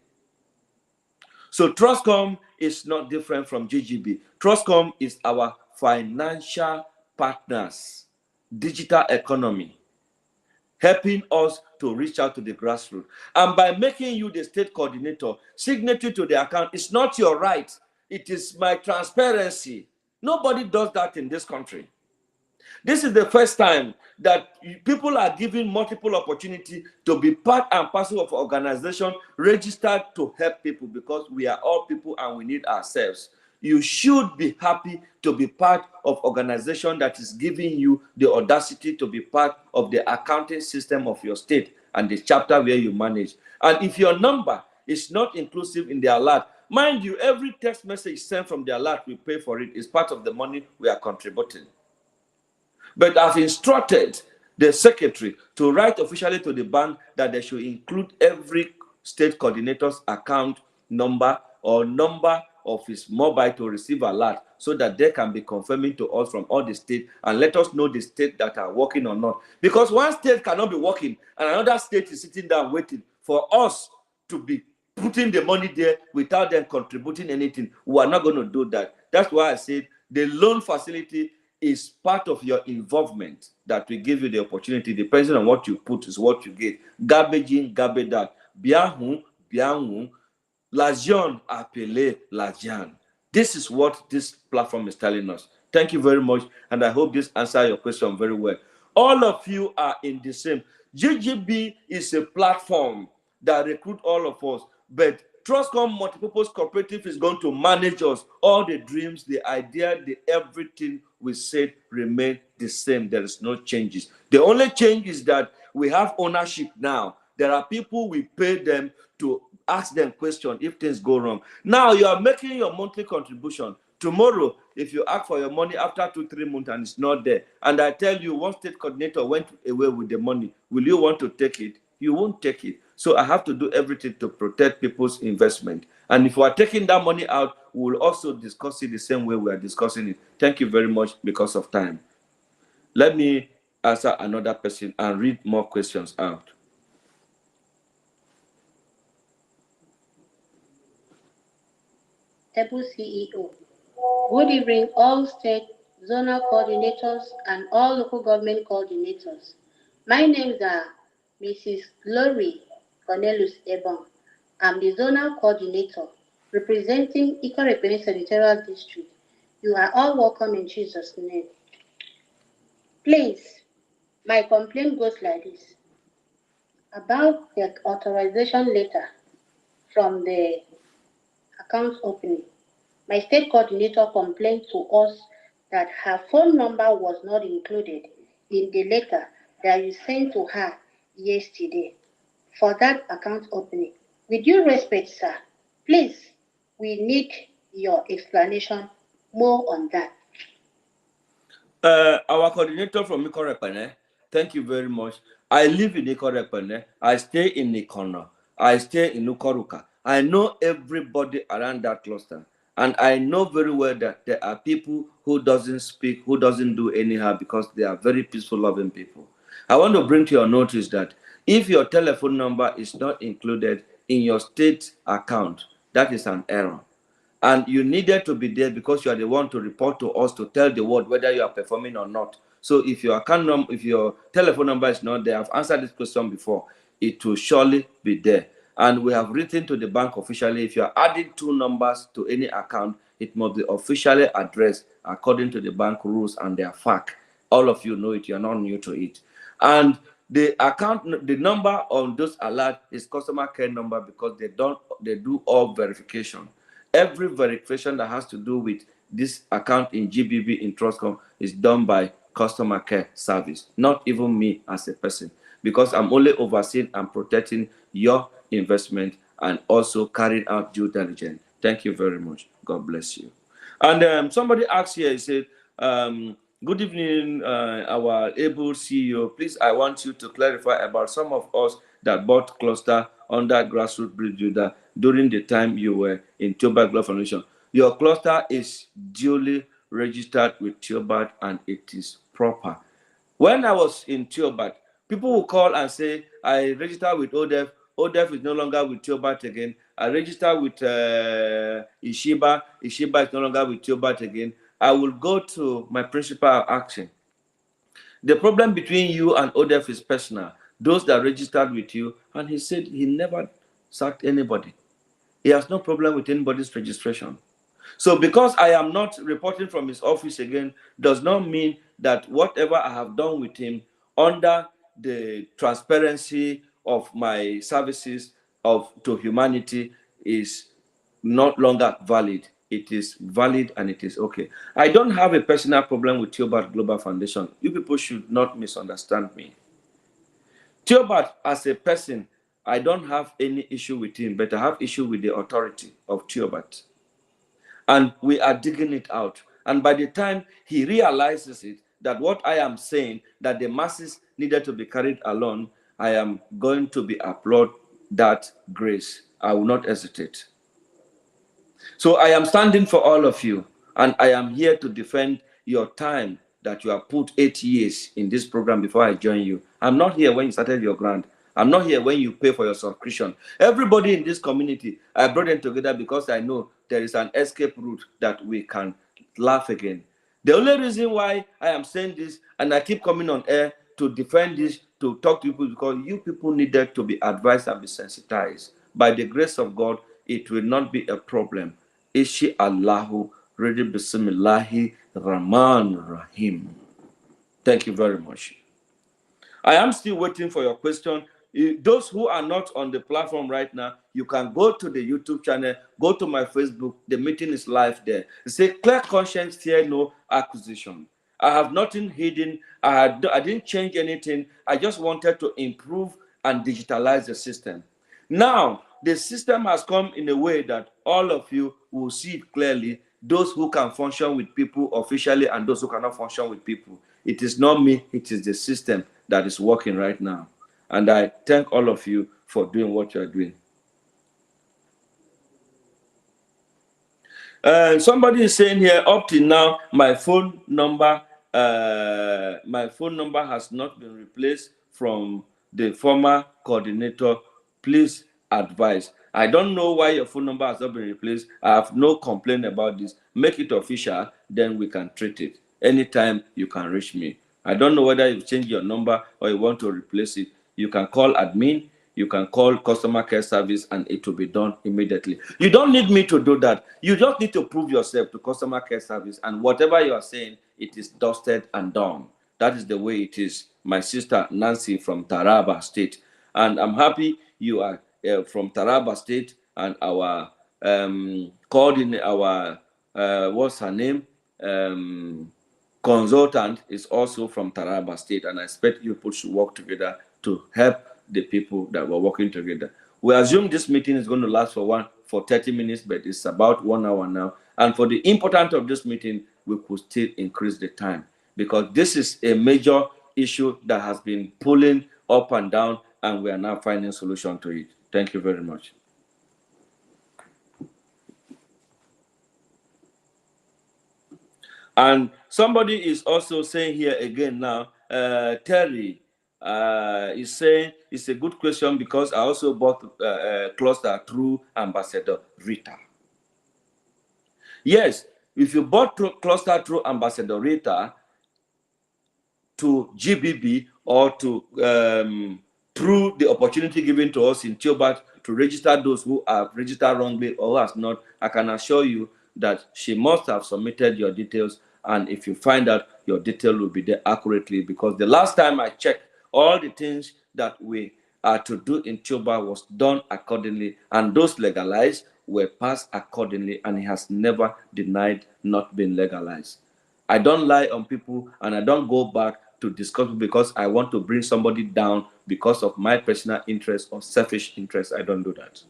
So Trustcom is not different from GGB. Trustcom is our financial partners, digital economy, helping us to reach out to the grassroots. And by making you the state coordinator, signatory to the account, it's not your right. It is my transparency. Nobody does that in this country. This is the first time that people are given multiple opportunity to be part and parcel of organization registered to help people, because we are all people and we need ourselves. You should be happy to be part of organization that is giving you the audacity to be part of the accounting system of your state and the chapter where you manage. And if your number is not inclusive in the alert, mind you, every text message sent from the alert, we pay for it. It's part of the money we are contributing. But I've instructed the secretary to write officially to the bank that they should include every state coordinator's account number or number of his mobile to receive alert, so that they can be confirming to us from all the states and let us know the state that are working or not. Because one state cannot be working and another state is sitting down waiting for us to be putting the money there without them contributing anything. We are not going to do that. That's why I said the loan facility is part of your involvement, that we give you the opportunity. Depending on what you put is what you get. Garbage in, garbage out. Biahu, biahu, l'agion appelé l'agian. This is what this platform is telling us. Thank you very much, and I hope this answers your question very well. All of you are in the same. GGB is a platform that recruit all of us, but Trustcom Multipurpose Cooperative is going to manage us. All the dreams, the idea, the everything we said remain the same. There is no changes. The only change is that we have ownership now. There are people we pay them to ask them questions if things go wrong. Now you are making your monthly contribution. Tomorrow, if you ask for your money after 2-3 months and it's not there, and I tell you one state coordinator went away with the money, will you want to take it? You won't take it. So I have to do everything to protect people's investment. And if we are taking that money out, we will also discuss it the same way we are discussing it. Thank you very much because of time. Let me answer another person and read more questions out. Table CEO. Good evening, all state zonal coordinators and all local government coordinators. My names are Mrs. Glory Cornelius Ebon. I'm the zonal coordinator representing Ikore Senatorial District. You are all welcome in Jesus' name. Please, my complaint goes like this. About the authorization letter from the account opening, my state coordinator complained to us that her phone number was not included in the letter that you sent to her yesterday for that account opening. With due respect, sir, please, we need your explanation more on that. Our coordinator from Ikorekpene, thank you very much. I live in Ikorekpene. I stay in Ikono. I stay in Ukoruka. I know everybody around that cluster. And I know very well that there are people who doesn't speak, who doesn't do anyhow because they are very peaceful, loving people. I want to bring to your notice that if your telephone number is not included in your state account, that is an error. And you needed to be there because you are the one to report to us to tell the world whether you are performing or not. So if your account number, if your telephone number is not there, I've answered this question before, it will surely be there. And we have written to the bank officially, if you are adding two numbers to any account, it must be officially addressed according to the bank rules and their FAQ. All of you know it, you are not new to it. And the account, the number on those alert is customer care number because they do all verification. Every verification that has to do with this account in GBB in Trustcom is done by customer care service, not even me as a person, because I'm only overseeing and protecting your investment and also carrying out due diligence. Thank you very much. God bless you. And somebody asked here, he said, good evening, our able CEO. Please, I want you to clarify about some of us that bought cluster under grassroots bridge builder during the time you were in Theobald Global Foundation. Your cluster is duly registered with Theobald and it is proper. When I was in Theobald, people will call and say, I registered with ODEF. ODEF is no longer with Theobald again. I registered with Ishiba. Ishiba is no longer with Theobald again. I will go to my principal action. The problem between you and ODEF is personal. Those that registered with you, and he said he never sacked anybody. He has no problem with anybody's registration. So because I am not reporting from his office again, does not mean that whatever I have done with him under the transparency of my services to humanity is not longer valid. It is valid and it is okay. I don't have a personal problem with Theobald Global Foundation. You people should not misunderstand me. Theobald as a person, I don't have any issue with him, but I have issue with the authority of Theobald. And we are digging it out. And by the time he realizes it, that what I am saying, that the masses needed to be carried along, I am going to be applaud that grace. I will not hesitate. So I am standing for all of you, and I am here to defend your time that you have put 8 years in this program before I join you. I'm not here when you started your grant. I'm not here when you pay for your subscription. Everybody in this community, I brought them together because I know there is an escape route that we can laugh again. The only reason why I am saying this, and I keep coming on air to defend this, to talk to people, because you people needed to be advised and be sensitized. By the grace of God, it will not be a problem. Ishi Allahu, Redi Bismillahi Rahman Rahim. Thank you very much. I am still waiting for your question. Those who are not on the platform right now, you can go to the YouTube channel, go to my Facebook. The meeting is live there. It says, clear conscience here, no acquisition. I have nothing hidden. I didn't change anything. I just wanted to improve and digitalize the system. Now, the system has come in a way that all of you will see it clearly, those who can function with people officially and those who cannot function with people. It is not me, it is the system that is working right now. And I thank all of you for doing what you are doing. Somebody is saying here, up till now, my phone number has not been replaced from the former coordinator. Please advise. I don't know why your phone number has not been replaced. I have no complaint about this. Make it official, then we can treat it. Anytime you can reach me. I don't know whether you've changed your number or you want to replace it. You can call admin, you can call customer care service, and it will be done immediately. You don't need me to do that. You just need to prove yourself to customer care service, and whatever you are saying, it is dusted and done. That is the way it is. My sister Nancy from Taraba State, and I'm happy you are from Taraba State, and our coordinator, our what's her name? Consultant is also from Taraba State, and I expect you people should work together to help the people that were working together. We assume this meeting is going to last for 30 minutes, but it's about 1 hour now. And for the importance of this meeting, we could still increase the time because this is a major issue that has been pulling up and down, and we are now finding a solution to it. Thank you very much. And somebody is also saying here again now, Terry is saying it's a good question because I also bought cluster through Ambassador Rita. Yes, if you bought cluster through Ambassador Rita to GBB or to through the opportunity given to us in Tiobat to register those who have registered wrongly or has not, I can assure you that she must have submitted your details, and if you find out, your detail will be there accurately, because the last time I checked, all the things that we are to do in Tiobat was done accordingly, and those legalized were passed accordingly, and he has never denied not being legalized. I don't lie on people, and I don't go back to discuss because I want to bring somebody down because of my personal interest or selfish interest. I don't do that.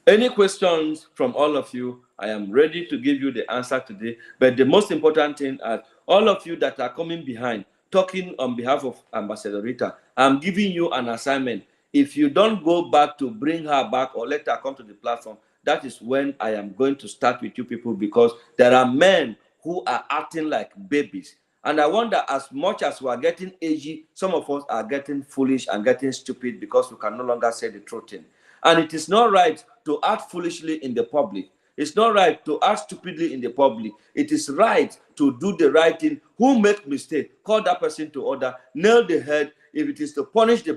Any questions from all of you? I am ready to give you the answer today. But the most important thing is all of you that are coming behind, talking on behalf of Ambassador Rita, I'm giving you an assignment. If you don't go back to bring her back or let her come to the platform, that is when I am going to start with you people, because there are men who are acting like babies. And I wonder, as much as we are getting agey, some of us are getting foolish and getting stupid because we can no longer say the truth thing. And it is not right to act foolishly in the public. It's not right to act stupidly in the public. It is right to do the right thing. Who make mistake, call that person to order, nail the head. If it is to punish the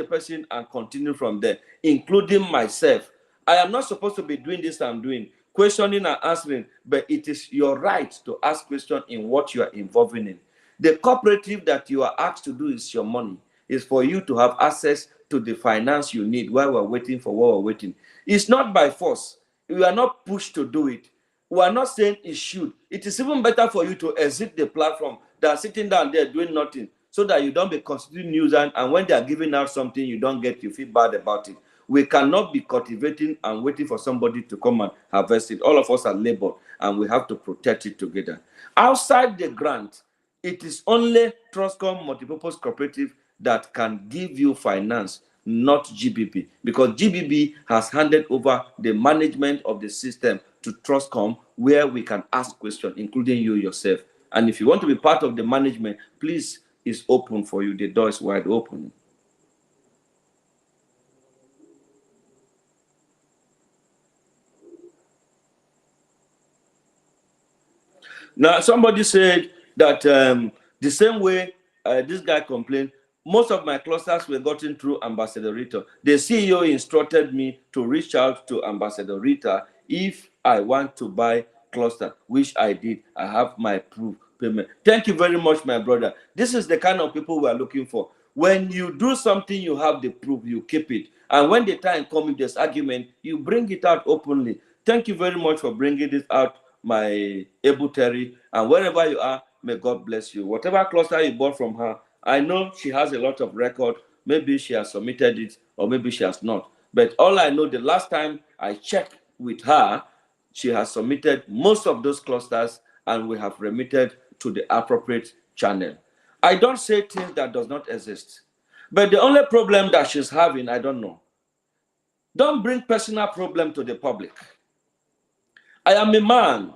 person and continue from there, including myself. I am not supposed to be doing this I'm doing, questioning and answering, but it is your right to ask questions in what you are involving in. The cooperative that you are asked to do is your money. It's for you to have access to the finance you need while we're waiting for what we're waiting. It's not by force. We are not pushed to do it. We are not saying it should. It is even better for you to exit the platform than sitting down there doing nothing, so that you don't be constituting nuisance, and when they are giving out something you don't get, you feel bad about it. We cannot be cultivating and waiting for somebody to come and harvest it. All of us are labor, and we have to protect it together. Outside the grant, it is only Trustcom Multipurpose Cooperative that can give you finance, not GBB, because GBB has handed over the management of the system to Trustcom, where we can ask questions, including you yourself. And if you want to be part of the management, please, it's open for you. The door is wide open. Now, somebody said that the same way this guy complained, most of my clusters were gotten through Ambassador Rita. The CEO instructed me to reach out to Ambassador Rita if I want to buy cluster, which I did. I have my proof payment. Thank you very much, my brother. This is the kind of people we are looking for. When you do something, you have the proof, you keep it. And when the time comes, if there's argument, you bring it out openly. Thank you very much for bringing this out, my Able Terry, and wherever you are, may God bless you. Whatever cluster you bought from her, I know she has a lot of record. Maybe she has submitted it, or maybe she has not. But all I know, the last time I checked with her, she has submitted most of those clusters, and we have remitted to the appropriate channel. I don't say things that does not exist. But the only problem that she's having, I don't know. Don't bring personal problem to the public. I am a man.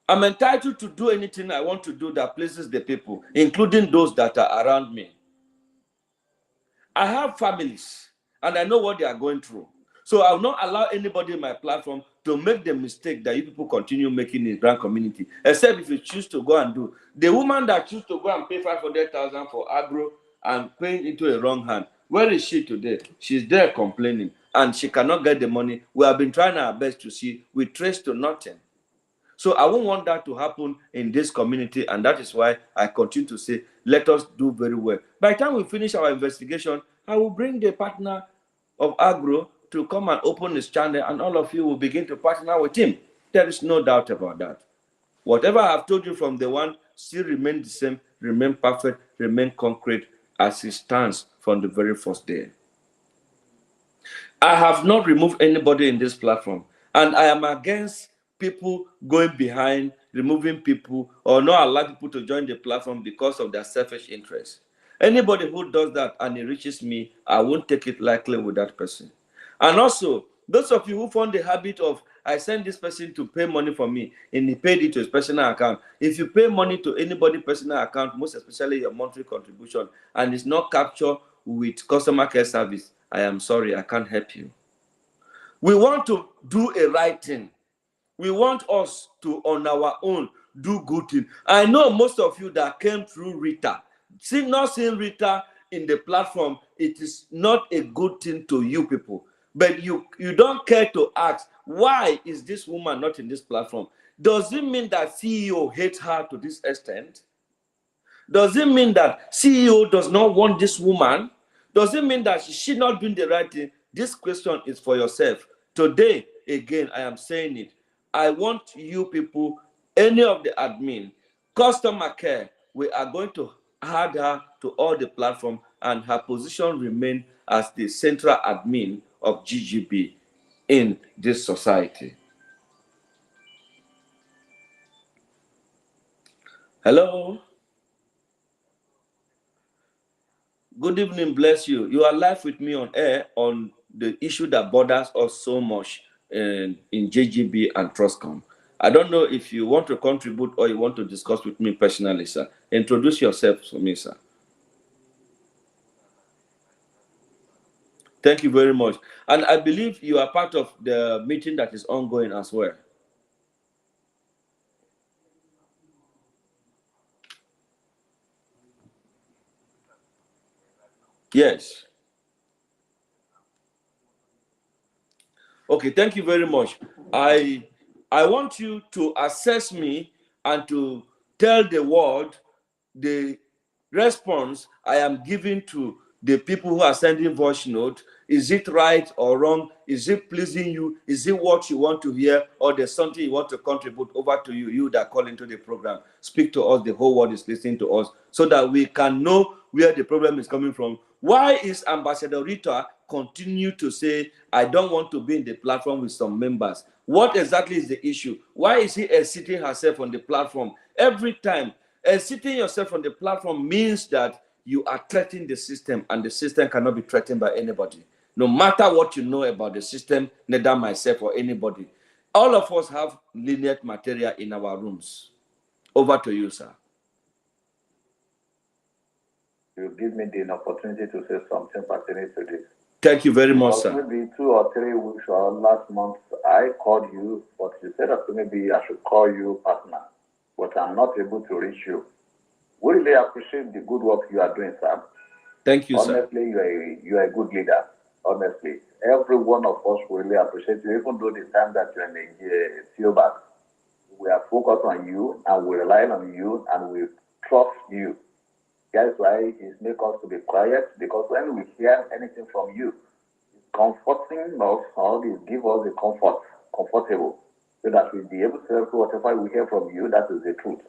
I'm entitled to do anything I want to do that pleases the people, including those that are around me. I have families, and I know what they are going through. So I will not allow anybody in my platform to make the mistake that you people continue making in the grand community, except if you choose to go and do. The woman that choose to go and pay 500,000 for agro and paying into a wrong hand, where is she today? She's there complaining, and she cannot get the money. We have been trying our best to see. We trace to nothing. So I won't want that to happen in this community, and that is why I continue to say, let us do very well. By the time we finish our investigation, I will bring the partner of agro to come and open his channel, and all of you will begin to partner with him. There is no doubt about that. Whatever I have told you from the one still remain the same, remain perfect, remain concrete as it stands from the very first day. I have not removed anybody in this platform, and I am against people going behind, removing people, or not allow people to join the platform because of their selfish interest. Anybody who does that and enriches me, I won't take it lightly with that person. And also, those of you who form the habit of I send this person to pay money for me and he paid it to his personal account. If you pay money to anybody personal account, most especially your monthly contribution, and it's not captured with customer care service, I am sorry, I can't help you. We want to do a right thing. We want us to, on our own, do good thing. I know most of you that came through Rita. Not seeing Rita in the platform, it is not a good thing to you people. But you don't care to ask, why is this woman not in this platform? Does it mean that CEO hates her to this extent? Does it mean that CEO does not want this woman? Does it mean that she not doing the right thing? This question is for yourself. Today, again, I am saying it. I want you people, any of the admin, customer care, we are going to add her to all the platform, and her position remain as the central admin of GGB in this society. Hello. Good evening, bless you. You are live with me on air on the issue that bothers us so much in JGB and Trustcom. I don't know if you want to contribute or you want to discuss with me personally, sir. Introduce yourself to me, sir. Thank you very much. And I believe you are part of the meeting that is ongoing as well. Yes. Okay, thank you very much. I want you to assess me and to tell the world the response I am giving to the people who are sending voice note. Is it right or wrong? Is it pleasing you? Is it what you want to hear? Or there's something you want to contribute? Over to you, you that call into the program. Speak to us, the whole world is listening to us, so that we can know where the problem is coming from. Why is Ambassador Rita continue to say, I don't want to be in the platform with some members? What exactly is the issue? Why is he sitting herself on the platform? Every time, sitting yourself on the platform means that you are threatening the system, and the system cannot be threatened by anybody. No matter what you know about the system, neither myself or anybody. All of us have linear material in our rooms. Over to you, sir. You give me the opportunity to say something pertaining to this. Thank you very much, sir. Maybe 2 or 3 weeks or last month, I called you, but you said that maybe I should call you partner, but I'm not able to reach you. We really appreciate the good work you are doing, sir. Thank you, Honestly, sir. you are a good leader. Honestly, every one of us really appreciate you, even though the time that you're in the field back. We are focused on you, and we rely on you, and we trust you. That's why it makes us to be quiet, because when we hear anything from you, it's comforting us, or it gives us the comfortable, so that we'll be able to tell whatever we hear from you, that is the truth.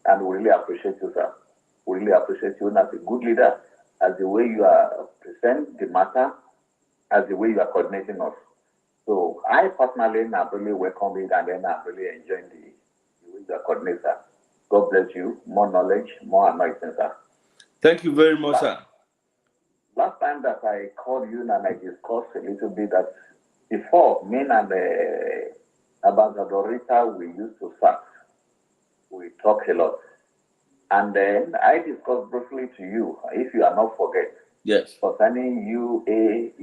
And we really appreciate you, sir. We really appreciate you as a good leader, as the way you are present the matter, as the way you are coordinating us. So I personally am really welcoming, and then I'm really enjoying the way you are coordinating, sir. God bless you. More knowledge, more anointing, sir. Thank you very much, sir. Last time that I called you and I discussed a little bit that before, me and Ambassador Rita, we used to fax. We talk a lot. And then I discussed briefly to you, if you are not forget, yes, concerning UKA,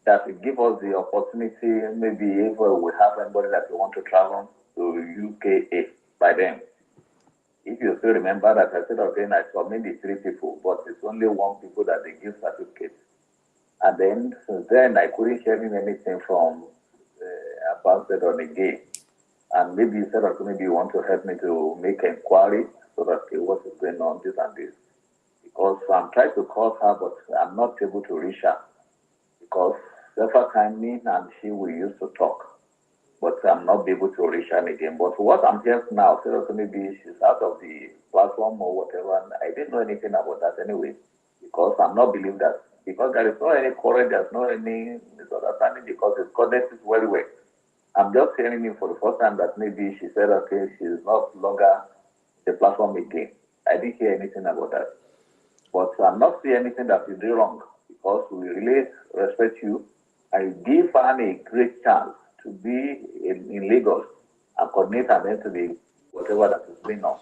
that will give us the opportunity, maybe if we have anybody that we want to travel to UKA by then. If you still remember that I said again, I submitted 3 people, but it's only 1 people that they give certificates. And then since then, I couldn't hear anything from Ambassador again. And maybe you said, maybe you want to help me to make inquiry so that what is going on, this and this. Because I'm trying to call her, but I'm not able to reach her. Because several times me and she, we used to talk. But I'm not able to reach her again. But what I'm hearing now, so maybe she's out of the platform or whatever. And I didn't know anything about that anyway, because I'm not believing that because there is no any quarrel, there's no any misunderstanding because it's connected very well. I'm just hearing it for the first time that maybe she said, okay, she's not longer the platform again. I didn't hear anything about that. But I'm not seeing anything that is wrong because we really respect you and give her a great chance to be in Lagos and coordinate and then to be whatever that is going on.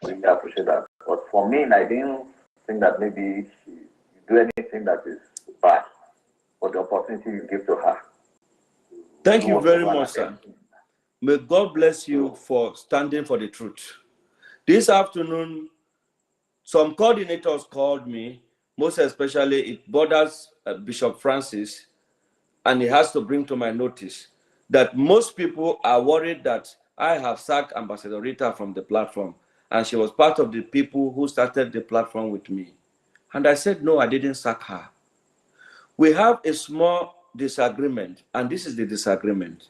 Really appreciate that. But for me, I didn't think that maybe she do anything that is bad for the opportunity you give to her. Thank you very much, sir. May God bless you for standing for the truth. This afternoon, some coordinators called me, most especially it borders Bishop Francis, and he has to bring to my notice that most people are worried that I have sacked Ambassador Rita from the platform, and she was part of the people who started the platform with me. And I said, no, I didn't sack her. We have a small disagreement, and this is the disagreement.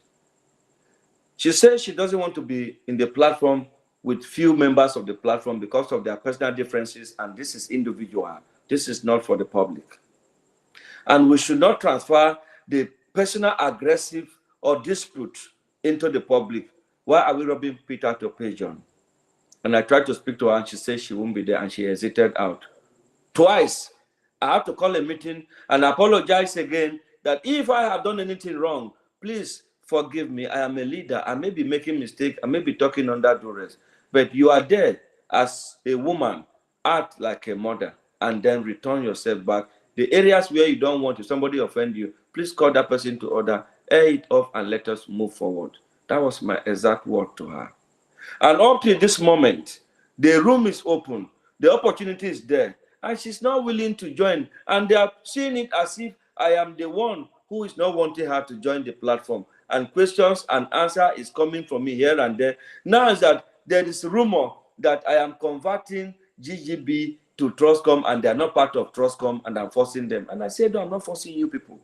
She says she doesn't want to be in the platform with few members of the platform because of their personal differences, and this is individual. This is not for the public. And we should not transfer the personal aggressive or dispute into the public. Why are we robbing Peter to pay John? And I tried to speak to her, and she said she won't be there, and she hesitated out. Twice, I have to call a meeting and apologize again that if I have done anything wrong, please forgive me. I am a leader. I may be making mistakes. I may be talking under duress. But you are there as a woman. Act like a mother and then return yourself back. The areas where you don't want to, somebody offend you, please call that person to order, air it off, and let us move forward. That was my exact word to her. And up to this moment, the room is open. The opportunity is there. And she's not willing to join. And they are seeing it as if I am the one who is not wanting her to join the platform. And questions and answer is coming from me here and there. Now is that there is rumor that I am converting GGB to Trustcom, and they are not part of Trustcom, and I'm forcing them. And I said, no, I'm not forcing you people.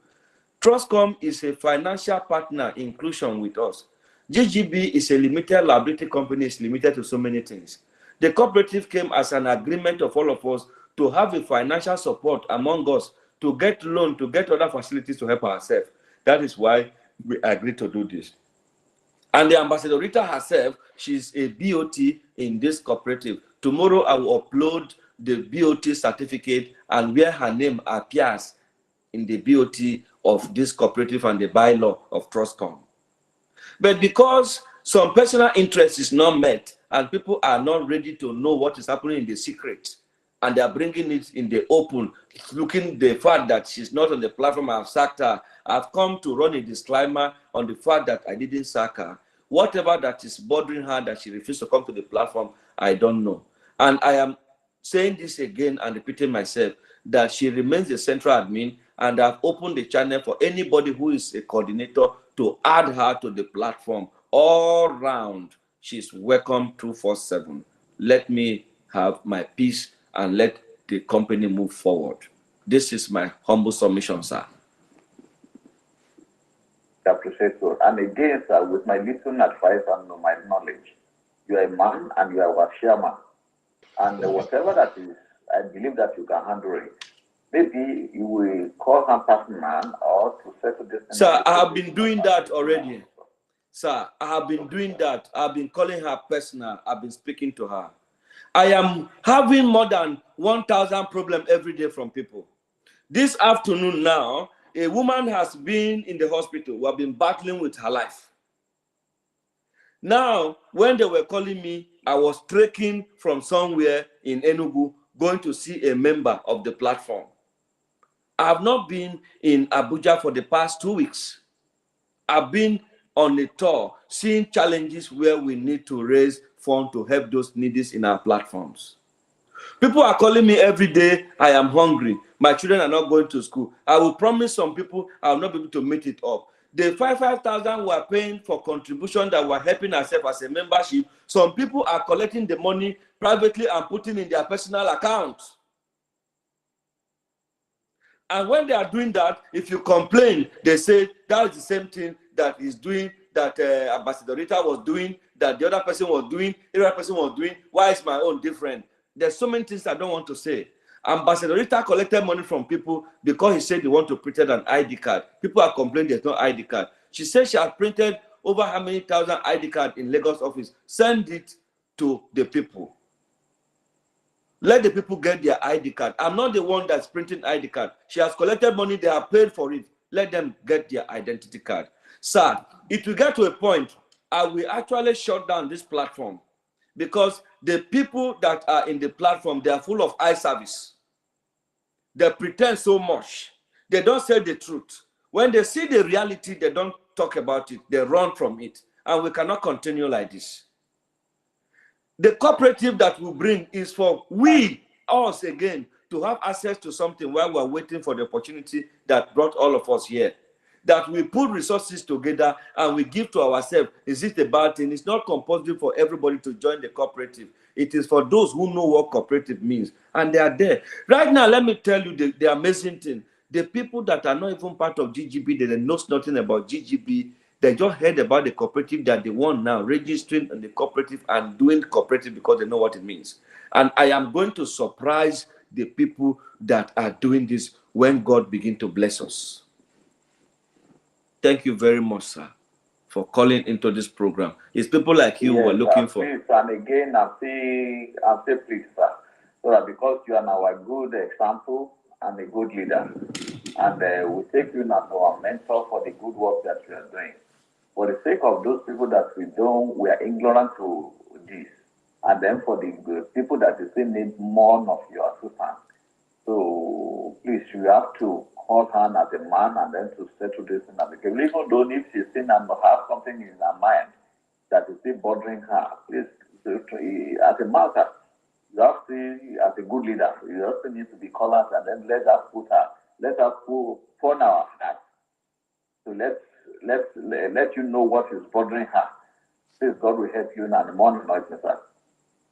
Trustcom is a financial partner inclusion with us. GGB is a limited liability company, is limited to so many things. The cooperative came as an agreement of all of us to have a financial support among us, to get loan, to get other facilities to help ourselves. That is why we agreed to do this. And the Ambassador Rita herself, she's a BOT in this cooperative. Tomorrow I will upload the BOT certificate and where her name appears in the BOT of this cooperative and the bylaw of Trustcom. But because some personal interest is not met and people are not ready to know what is happening in the secret, and they are bringing it in the open, looking the fact that she's not on the platform, I've sacked her. I've come to run a disclaimer on the fact that I didn't sack her. Whatever that is bothering her, that she refused to come to the platform, I don't know. And I am saying this again and repeating myself, that she remains the central admin, and I've opened the channel for anybody who is a coordinator to add her to the platform. All round, she's welcome 247. Let me have my peace and let the company move forward. This is my humble submission, sir. I appreciate you. And again, sir, with my little advice and my knowledge, you are a man and you are a chairman. And whatever that is, I believe that you can handle it. Maybe you will call some person man or to settle this. Sir, I have been doing that already. Sir, I have been doing that. I've been calling her personal. I've been speaking to her. I am having more than 1,000 problems every day from people. This afternoon now, a woman has been in the hospital. We have been battling with her life. Now, when they were calling me, I was trekking from somewhere in Enugu, going to see a member of the platform. I have not been in Abuja for the past 2 weeks. I've been on a tour, seeing challenges where we need to raise funds to help those needy in our platforms. People are calling me every day, I am hungry. My children are not going to school. I will promise some people I will not be able to meet it up. The 5,000 we are paying for contribution that we're helping ourselves as a membership, some people are collecting the money privately and putting in their personal accounts. And when they are doing that, if you complain, they say that is the same thing that is doing, that Ambassador Rita was doing, that the other person was doing, the other person was doing. Why is my own different? There's so many things I don't want to say. Ambassador Rita collected money from people because he said they want to print an ID card. People are complaining there's no ID card. She said she has printed over how many thousand ID cards in Lagos office. Send it to the people. Let the people get their ID card. I'm not the one that's printing ID card. She has collected money. They have paid for it. Let them get their identity card. Sir, it will get to a point I will actually shut down this platform because the people that are in the platform, they are full of eye service. They pretend so much. They don't say the truth. When they see the reality, they don't talk about it. They run from it. And we cannot continue like this. The cooperative that we bring is for us again, to have access to something while we're waiting for the opportunity that brought all of us here. That we put resources together and we give to ourselves. Is it a bad thing? It's not compulsory for everybody to join the cooperative. It is for those who know what cooperative means. And they are there. Right now, let me tell you the amazing thing. The people that are not even part of GGB, they know nothing about GGB. They just heard about the cooperative that they want now, registering in the cooperative and doing cooperative because they know what it means. And I am going to surprise the people that are doing this when God begins to bless us. Thank you very much, sir, for calling into this program. It's people like you we're looking for. Please, and again, I'm still pleased, sir, so that because you are our good example and a good leader, and we take you as our mentor for the good work that you are doing. For the sake of those people that we are ignorant to this, and then for the people that you still need more of your assistance. So please, you have to call her as a man and then to settle this thing. Because even though if she's still and have something in her mind that is still bothering her, please, as a matter, you have to, as a good leader, you also need to be called out and then let us put our heart. So let you know what is bothering her. Please, God will help you in the morning, sir.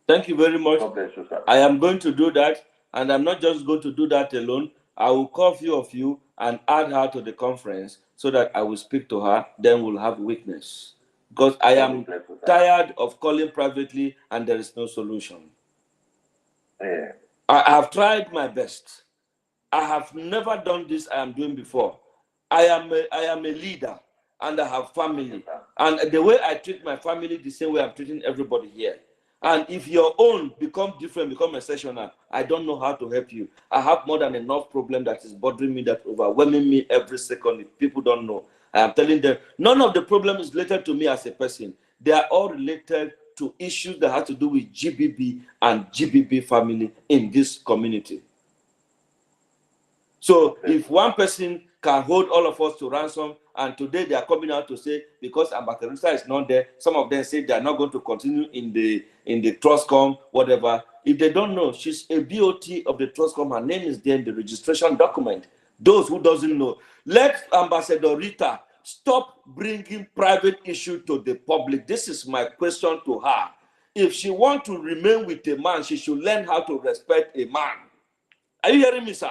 Thank you very much. God bless you, sir. I am going to do that, and I'm not just going to do that alone. I will call a few of you and add her to the conference so that I will speak to her. Then we'll have witness. Because I am tired of calling privately and there is no solution. Yeah. I have tried my best. I have never done this I am doing before. I am a leader and I have family. And the way I treat my family, the same way I'm treating everybody here. And if your own become different, become exceptional, I don't know how to help you. I have more than enough problem that is bothering me, that overwhelming me every second. If people don't know, I am telling them, none of the problem is related to me as a person. They are all related to issues that have to do with GBB and GBB family in this community. So if one person can hold all of us to ransom, and today they are coming out to say, because Ambassador is not there, some of them say they are not going to continue in the Trustcom, whatever. If they don't know, she's a BOT of the Trustcom. Her name is there in the registration document. Those who doesn't know, let Ambassador Rita stop bringing private issue to the public. This is my question to her. If she wants to remain with a man, she should learn how to respect a man. Are you hearing me, sir?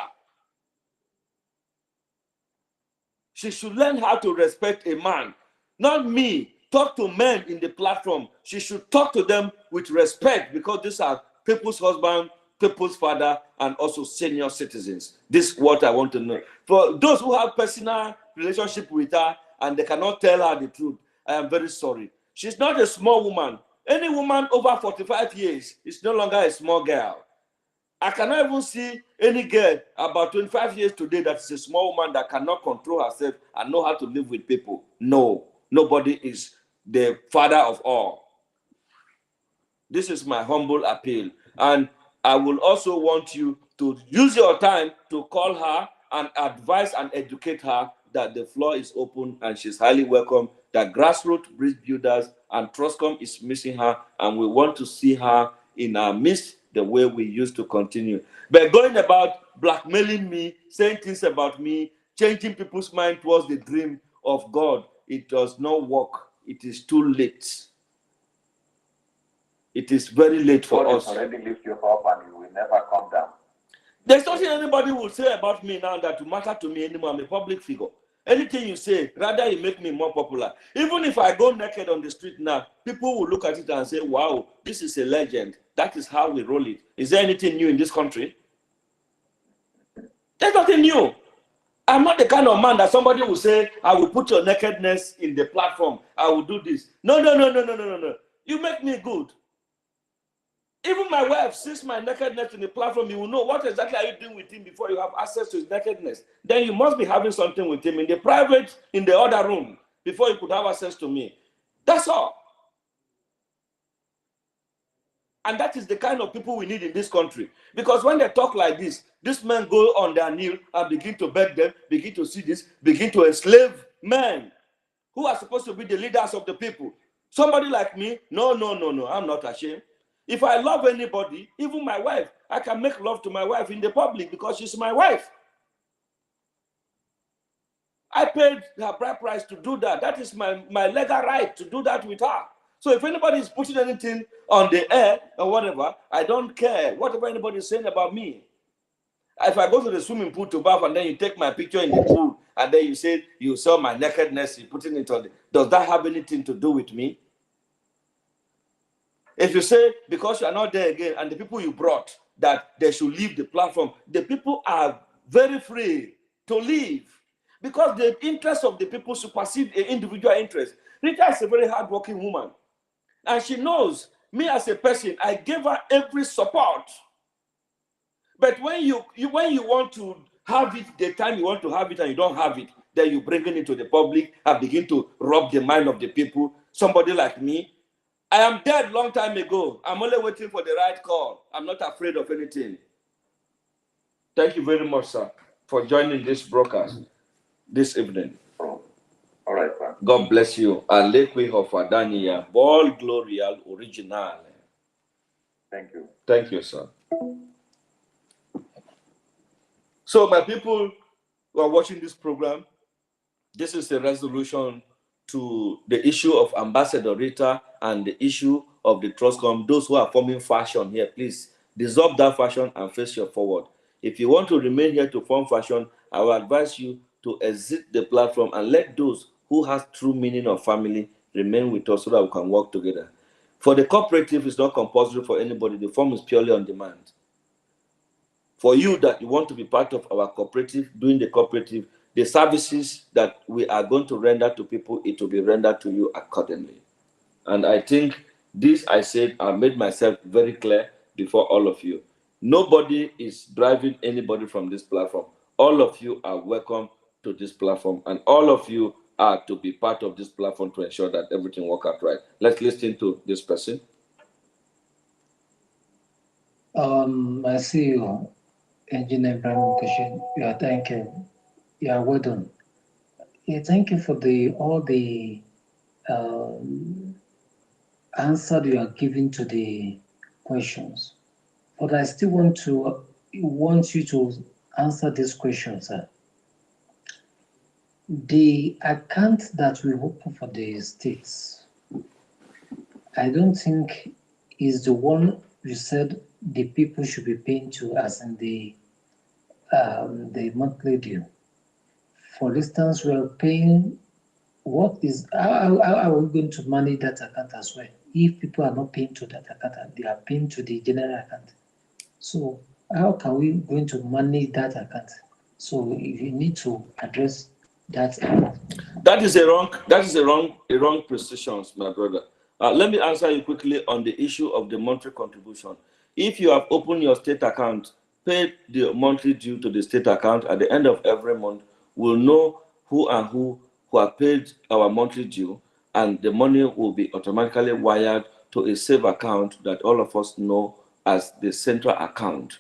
She should learn how to respect a man. Not me. Talk to men in the platform. She should talk to them with respect, because these are people's husband, people's father, and also senior citizens. This is what I want to know. For those who have personal relationship with her and they cannot tell her the truth, I am very sorry. She's not a small woman. Any woman over 45 years is no longer a small girl. I cannot even see any girl about 25 years today that is a small woman that cannot control herself and know how to live with people. No, nobody is the father of all. This is my humble appeal. And I will also want you to use your time to call her and advise and educate her that the floor is open and she's highly welcome, that Grassroots Bridge Builders and Trustcom is missing her, and we want to see her in our midst the way we used to continue. But going about blackmailing me, saying things about me, changing people's mind towards the dream of God, it does not work. It is too late. It is very late for us. God already lift you up and you will never come down. There's nothing anybody will say about me now that will matter to me anymore. I'm a public figure. Anything you say, rather you make me more popular. Even if I go naked on the street now, people will look at it and say, wow, this is a legend. That is how we roll it. Is there anything new in this country? There's nothing new. I'm not the kind of man that somebody will say, I will put your nakedness in the platform. I will do this. No. You make me good. Even my wife sees my nakedness in the platform. You will know what exactly are you doing with him before you have access to his nakedness. Then you must be having something with him in the private, in the other room, before you could have access to me. That's all. And that is the kind of people we need in this country. Because when they talk like this, these men go on their knee and begin to beg them, begin to see this, begin to enslave men who are supposed to be the leaders of the people. Somebody like me, no, I'm not ashamed. If I love anybody, even my wife, I can make love to my wife in the public because she's my wife. I paid her bride price to do that. That is my legal right to do that with her. So if anybody is putting anything on the air or whatever, I don't care whatever anybody is saying about me. If I go to the swimming pool to bath and then you take my picture in the pool and then you say you saw my nakedness, you're putting it on the, does that have anything to do with me? If you say because you are not there again and the people you brought that they should leave the platform, the people are very free to leave because the interests of the people supersede the individual interest. Rita is a very hardworking woman and she knows me as a person. I gave her every support. But when you want to have it the time you want to have it and you don't have it, then you bring it into the public and begin to rob the mind of the people. Somebody like me, I am dead long time ago. I'm only waiting for the right call. I'm not afraid of anything. Thank you very much, sir, for joining this broadcast this evening. All right, sir. God bless you. Alekwe Hofadania, Ball Glorial Original. Thank you. Thank you, sir. So, my people who are watching this program, this is a resolution to the issue of Ambassador Rita and the issue of the Trustcom. Those who are forming faction here, please dissolve that faction and face your forward. If you want to remain here to form faction, I will advise you to exit the platform and let those who have true meaning of family remain with us so that we can work together. For the cooperative, it's not compulsory for anybody. The form is purely on demand. For you that you want to be part of our cooperative, doing the cooperative, the services that we are going to render to people, it will be rendered to you accordingly. And I think this I said, I made myself very clear before all of you. Nobody is driving anybody from this platform. All of you are welcome to this platform, and all of you are to be part of this platform to ensure that everything works out right. Let's listen to this person. I see you, Engineer Ibrahim Kashin. Yeah, thank you. Yeah, well done. Yeah, thank you for all the answer you are giving to the questions. But I still want you to answer these questions, sir. The account that we open for the states, I don't think is the one you said the people should be paying to, as in the monthly due. For instance, we are paying. How are we going to manage that account as well? If people are not paying to that account, they are paying to the general account. So how can we going to manage that account? So if you need to address that. That is a wrong precision, my brother. Let me answer you quickly on the issue of the monthly contribution. If you have opened your state account, paid the monthly due to the state account at the end of every month, we'll know who have paid our monthly due, and the money will be automatically wired to a safe account that all of us know as the central account.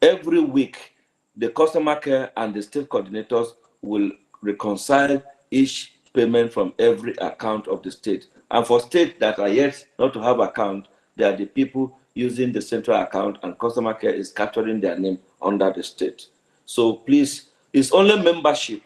Every week, the customer care and the state coordinators will reconcile each payment from every account of the state. And for states that are yet not to have account, they are the people using the central account, and customer care is capturing their name under the state. So please, it's only membership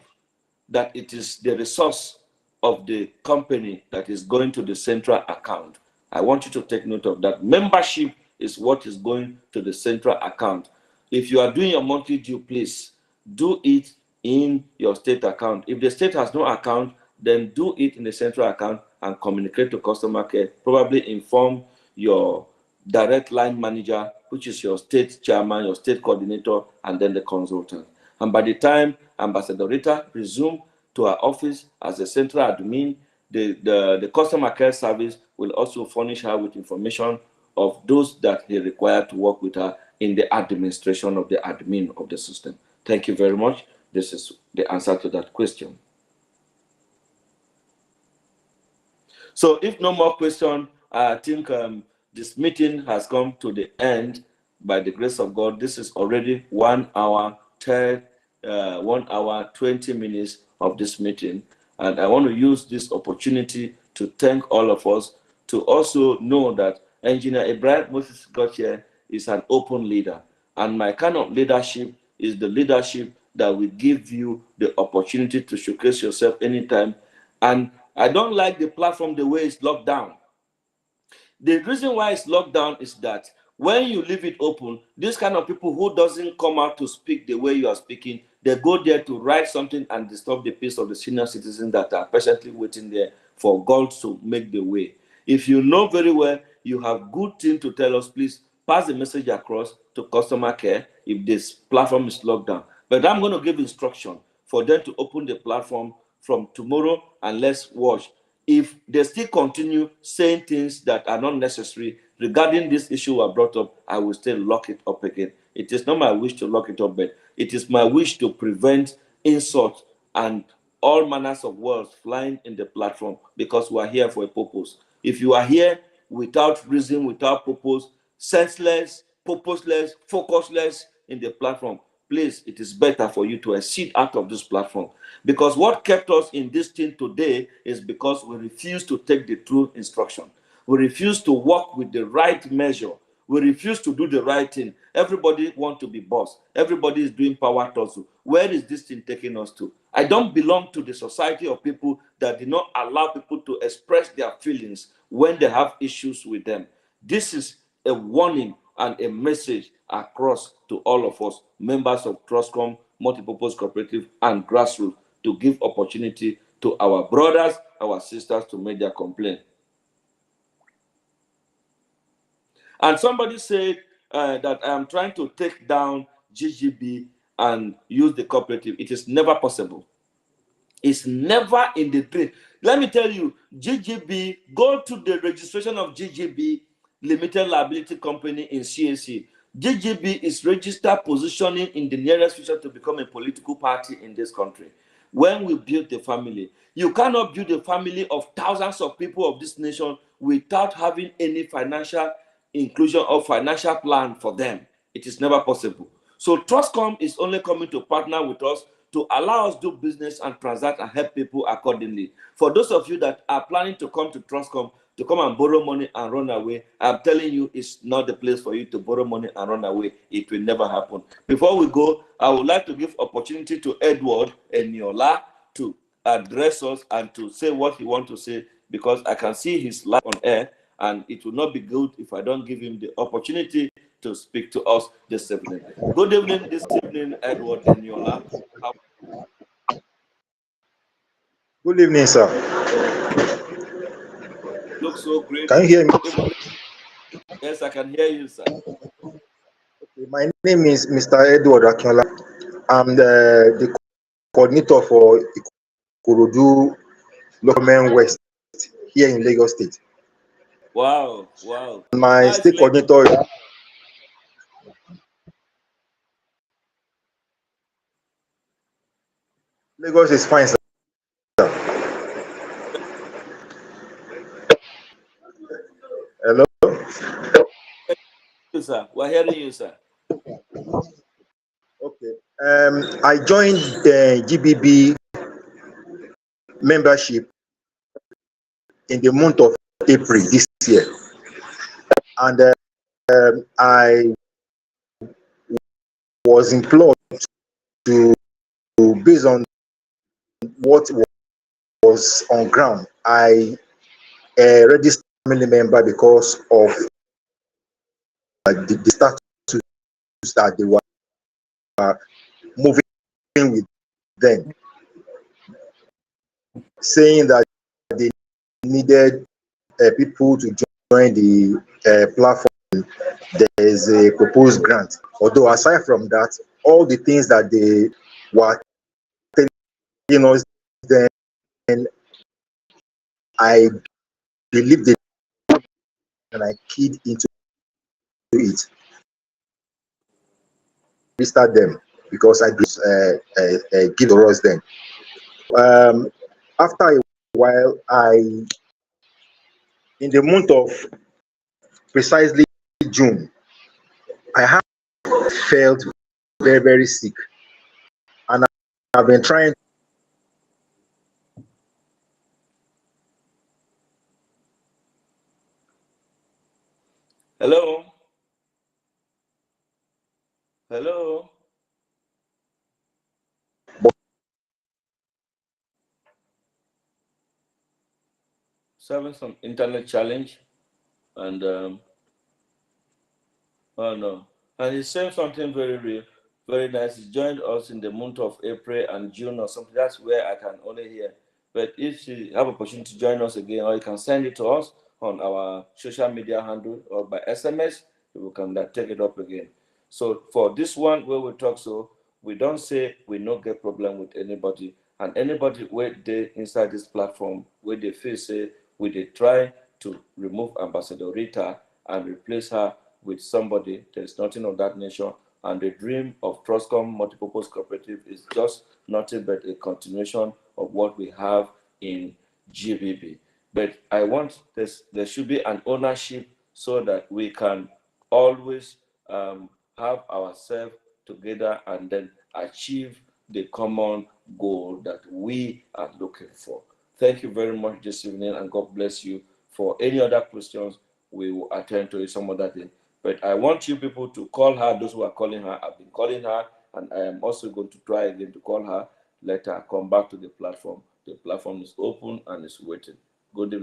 that it is the resource of the company that is going to the central account. I want you to take note of that. Membership is what is going to the central account. If you are doing your monthly due, please do it in your state account. If the state has no account, then do it in the central account and communicate to customer care. Probably inform your direct line manager, which is your state chairman, your state coordinator, and then the consultant. And by the time Ambassador Rita resumes to her office as a central admin, the customer care service will also furnish her with information of those that they require to work with her in the administration of the admin of the system. Thank you very much. This is the answer to that question. So if no more question, I think this meeting has come to the end by the grace of God. This is already 1 hour 20 minutes of this meeting. And I want to use this opportunity to thank all of us, to also know that Engineer Ibrahim Moses Gauthier is an open leader. And my kind of leadership is the leadership that will give you the opportunity to showcase yourself anytime. And I don't like the platform the way it's locked down. The reason why it's locked down is that when you leave it open, this kind of people who doesn't come out to speak the way you are speaking, they go there to write something and disturb the peace of the senior citizens that are patiently waiting there for God to make the way. If you know very well, you have good thing to tell us, please pass the message across to customer care if this platform is locked down. But I'm going to give instruction for them to open the platform from tomorrow, and let's watch. If they still continue saying things that are not necessary regarding this issue I brought up, I will still lock it up again. It is not my wish to lock it up, but it is my wish to prevent insult and all manners of words flying in the platform, because we are here for a purpose. If you are here without reason, without purpose, senseless, purposeless, focusless in the platform, please, it is better for you to exit out of this platform. Because what kept us in this thing today is because we refuse to take the true instruction. We refuse to work with the right measure. We refuse to do the right thing. Everybody wants to be boss. Everybody is doing power tussle. Where is this thing taking us to? I don't belong to the society of people that do not allow people to express their feelings when they have issues with them. This is a warning and a message across to all of us, members of Trustcom, Multipurpose Cooperative, and Grassroots, to give opportunity to our brothers, our sisters to make their complaint. And somebody said that I am trying to take down GGB and use the cooperative. It is never possible. It's never in the dream. Let me tell you, GGB, go to the registration of GGB Limited Liability Company in CAC. GGB is registered positioning in the nearest future to become a political party in this country. When we build the family, you cannot build a family of thousands of people of this nation without having any financial inclusion or financial plan for them. It is never possible. So Trustcom is only coming to partner with us to allow us do business and transact and help people accordingly. For those of you that are planning to come to Trustcom to come and borrow money and run away, I'm telling you, it's not the place for you to borrow money and run away. It will never happen. Before we go, I would like to give opportunity to Edward Eniola to address us and to say what he wants to say, because I can see his live on air, and it will not be good if I don't give him the opportunity to speak to us this evening. Good evening this evening, Edward Eniola. Good evening, sir. Looks so great. Can you hear me? Yes, I can hear you, sir. Okay, my name is Mr. Edward Akinola. I'm the coordinator for Ikorodu Local West here in Lagos State. Wow, wow. My state coordinator. Lagos is fine, sir. Hello? Yes, sir. We're hearing you, sir. Okay. I joined the GBB membership in the month of April this year. And I was employed to, based on what was on ground, I registered family member because of the status that they were moving with them, saying that they needed people to join the platform. There is a proposed grant. Although aside from that, all the things that they were telling us then, I believed it and I keyed into it. Restart them because I give to us then. After a while, in the month of precisely June, I have felt very, very sick, and I've been trying. Hello? Hello? Having some internet challenge, and oh no, and he's saying something very real, very nice. He joined us in the month of April and June or something. That's where I can only hear. But if you have opportunity to join us again, or you can send it to us on our social media handle or by SMS, we can take it up again. So for this one where we talk, so we don't say we no get problem with anybody, and anybody where they inside this platform where they feel say we they try to remove Ambassador Rita and replace her with somebody. There's nothing of that nature. And the dream of Trustcom Multipurpose Cooperative is just nothing but a continuation of what we have in GBB. But I want this, there should be an ownership so that we can always have ourselves together and then achieve the common goal that we are looking for. Thank you very much this evening, and God bless you. For any other questions, we will attend to it some other day. But I want you people to call her, those who are calling her. I've been calling her, and I am also going to try again to call her. Let her come back to the platform. The platform is open and is waiting. Good evening.